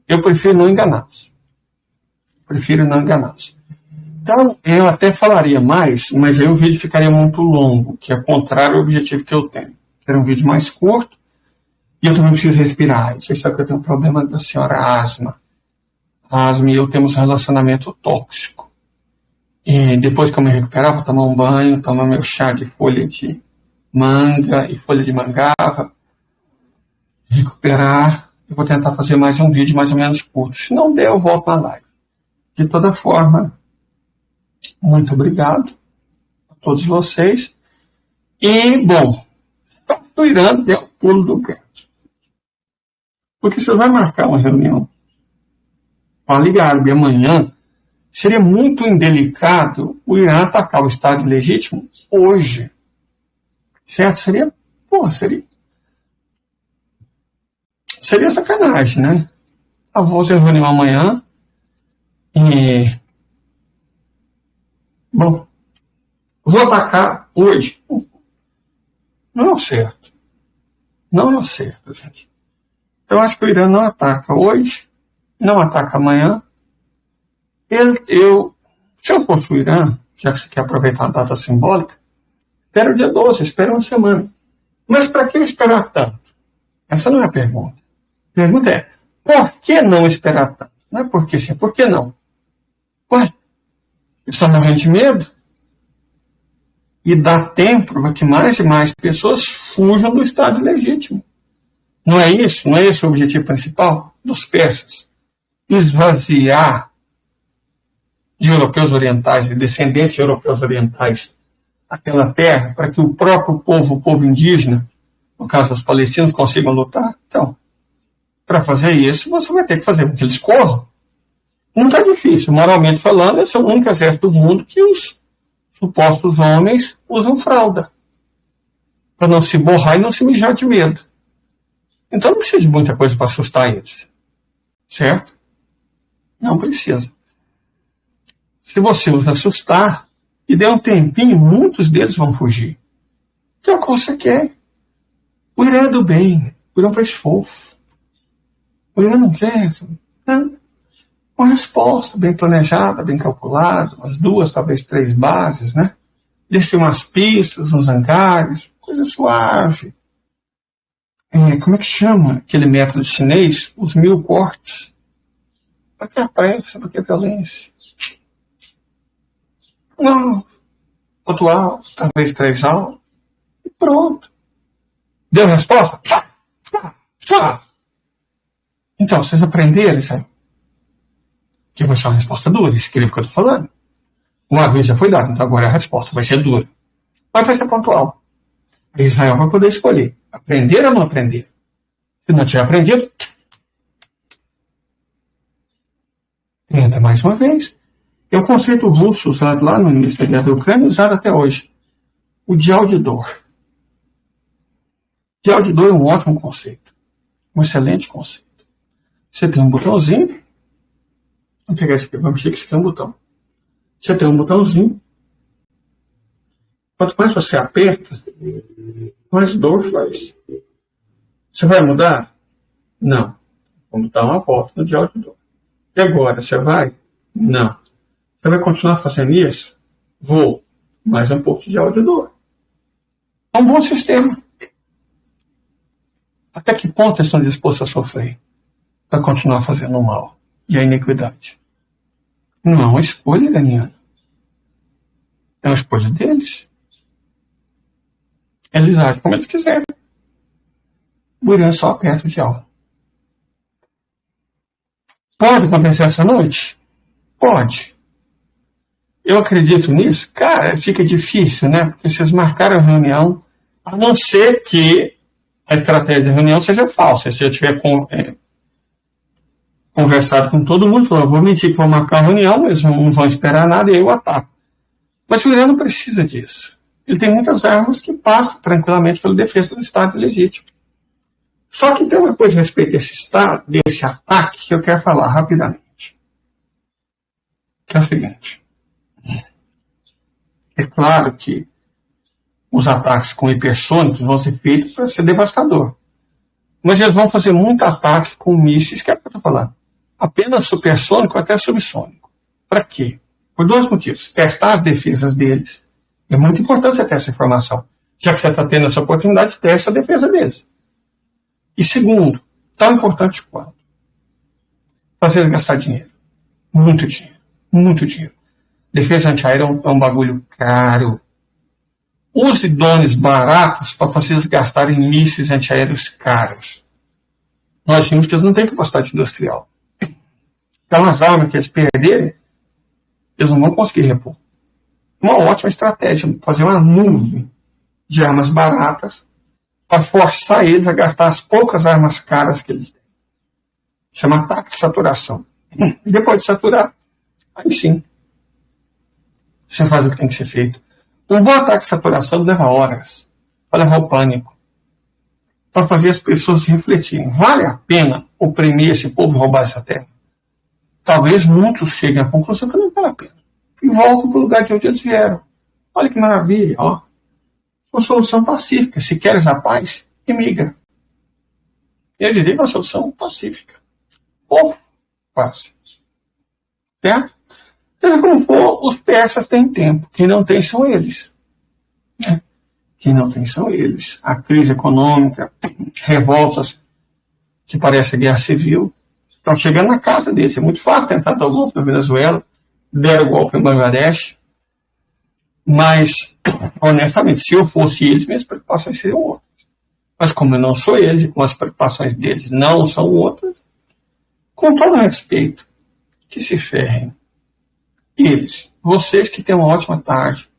Eu prefiro não enganá-los. Então, eu até falaria mais, mas aí o vídeo ficaria muito longo, que é contrário ao objetivo que eu tenho. Era um vídeo mais curto, e eu também preciso respirar. Vocês sabem que eu tenho um problema da senhora asma. A asma e eu temos um relacionamento tóxico. E depois que eu me recuperar, vou tomar um banho, tomar meu chá de folha de manga e folha de mangava, recuperar. Eu vou tentar fazer mais um vídeo mais ou menos curto. Se não der, eu volto na live. De toda forma, muito obrigado a todos vocês. E, bom, o Irã deu o pulo do gato. Porque você vai marcar uma reunião com a Liga Árabe amanhã, seria muito indelicado o Irã atacar o Estado ilegítimo hoje. Certo? Seria sacanagem, né? Vou fazer reunião amanhã e... Bom, vou atacar hoje. Não é o certo. Não é o certo, gente. Eu acho que o Irã não ataca hoje, não ataca amanhã. Se eu fosse o Irã, já que você quer aproveitar a data simbólica, espera o dia 12, espera uma semana. Mas para que esperar tanto? Essa não é a pergunta. A pergunta é, por que não esperar tanto? Não é por que sim, por que não? Ué, estão morrendo de medo? E dá tempo para que mais e mais pessoas fujam do Estado ilegítimo. Não é isso? Não é esse o objetivo principal dos persas? Esvaziar de europeus orientais e descendentes de europeus orientais aquela terra para que o próprio povo, o povo indígena, no caso os palestinos, consigam lutar? Então, para fazer isso, você vai ter que fazer com que eles corram. Não está difícil. Moralmente falando, esse é o único exército do mundo que os supostos homens usam fralda para não se borrar e não se mijar de medo. Então não precisa de muita coisa para assustar eles. Certo? Não precisa. Se você os assustar e der um tempinho, muitos deles vão fugir. Então é o que você quer. O Irã é do bem. O Irã é um país fofo. O Irã não quer. Não. Uma resposta bem planejada, bem calculada, umas 2, talvez 3 bases, né? Deixe umas pistas, uns hangares, coisa suave. Como é que chama aquele método chinês? Os 1000 cortes. Para que a pressa? Para que a violência? Não. Outro alto, talvez 3 altos. E pronto. Deu resposta? Então, vocês aprenderam, sabe? que vai ser uma resposta dura. Escreva o que eu estou falando. Uma vez já foi dado, então agora a resposta vai ser dura. Mas vai ser pontual. Aí Israel vai poder escolher aprender ou não aprender. Se não tiver aprendido, tenta mais uma vez. É o conceito russo usado lá no início da guerra da Ucrânia, usado até hoje. O dial de dor. Dial de dor é um ótimo conceito. Um excelente conceito. Você tem um botãozinho. Vamos pegar esse aqui, vamos dizer que esse aqui é um botão. Você tem um botãozinho. Quanto mais você aperta, mais dor faz. Você vai mudar? Não. Vamos dar uma volta no dial de dor. E agora, você vai? Não. Você vai continuar fazendo isso? Vou. Mais um pouco de dial de dor. É um bom sistema. Até que ponto eles estão dispostos a sofrer para continuar fazendo o mal e a iniquidade? Não é uma escolha iraniana. É uma escolha deles. Eles agem como eles quiserem. O Irã só aperta o dial. Pode acontecer essa noite? Pode. Eu acredito nisso? Cara, fica difícil, né? Porque vocês marcaram a reunião, a não ser que a estratégia da reunião seja falsa. Se eu tiver conversado com todo mundo, falou, vou mentir que vou marcar a reunião, eles não vão esperar nada e aí eu ataco. Mas o Irã não precisa disso. Ele tem muitas armas que passam tranquilamente pela defesa do Estado legítimo. Só que tem uma coisa a respeito desse ataque que eu quero falar rapidamente. Que é o seguinte. É claro que os ataques com hipersônicos vão ser feitos para ser devastador. Mas eles vão fazer muito ataque com mísseis, que é o que eu estou falando. Apenas supersônico até subsônico. Para quê? Por dois motivos. Testar as defesas deles. É muito importante você ter essa informação. Já que você está tendo essa oportunidade, teste a defesa deles. E segundo, tão importante quanto, fazer eles gastar dinheiro. Muito dinheiro. Muito dinheiro. Defesa antiaérea é um bagulho caro. Use drones baratos para fazer eles gastarem mísseis antiaéreos caros. Nós vimos que eles não têm capacidade industrial. Então, as armas que eles perderem, eles não vão conseguir repor. Uma ótima estratégia, fazer uma nuvem de armas baratas para forçar eles a gastar as poucas armas caras que eles têm. Chama ataque de saturação. Depois de saturar, aí sim, você faz o que tem que ser feito. Um bom ataque de saturação leva horas para levar o pânico, para fazer as pessoas refletirem. Vale a pena oprimir esse povo e roubar essa terra? Talvez muitos cheguem à conclusão que não vale a pena. E voltam para o lugar de onde eles vieram. Olha que maravilha, ó. Uma solução pacífica. Se queres a paz, emigra. Eu diria que é uma solução pacífica. Ou fácil. Certo? Seja como for, os persas têm tempo. Quem não tem são eles. Quem não tem são eles. A crise econômica, revoltas que parece guerra civil, estão chegando na casa deles. É muito fácil tentar dar o golpe na Venezuela, deram o golpe em Bangladesh, mas, honestamente, se eu fosse eles, minhas preocupações seriam outras. Mas como eu não sou eles, e como as preocupações deles não são outras, com todo respeito, que se ferrem. Eles, vocês que têm uma ótima tarde,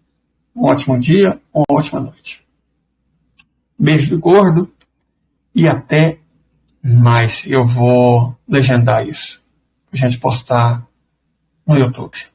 um ótimo dia, uma ótima noite. Beijo do gordo e até mais. Eu vou legendar isso para a gente postar no YouTube.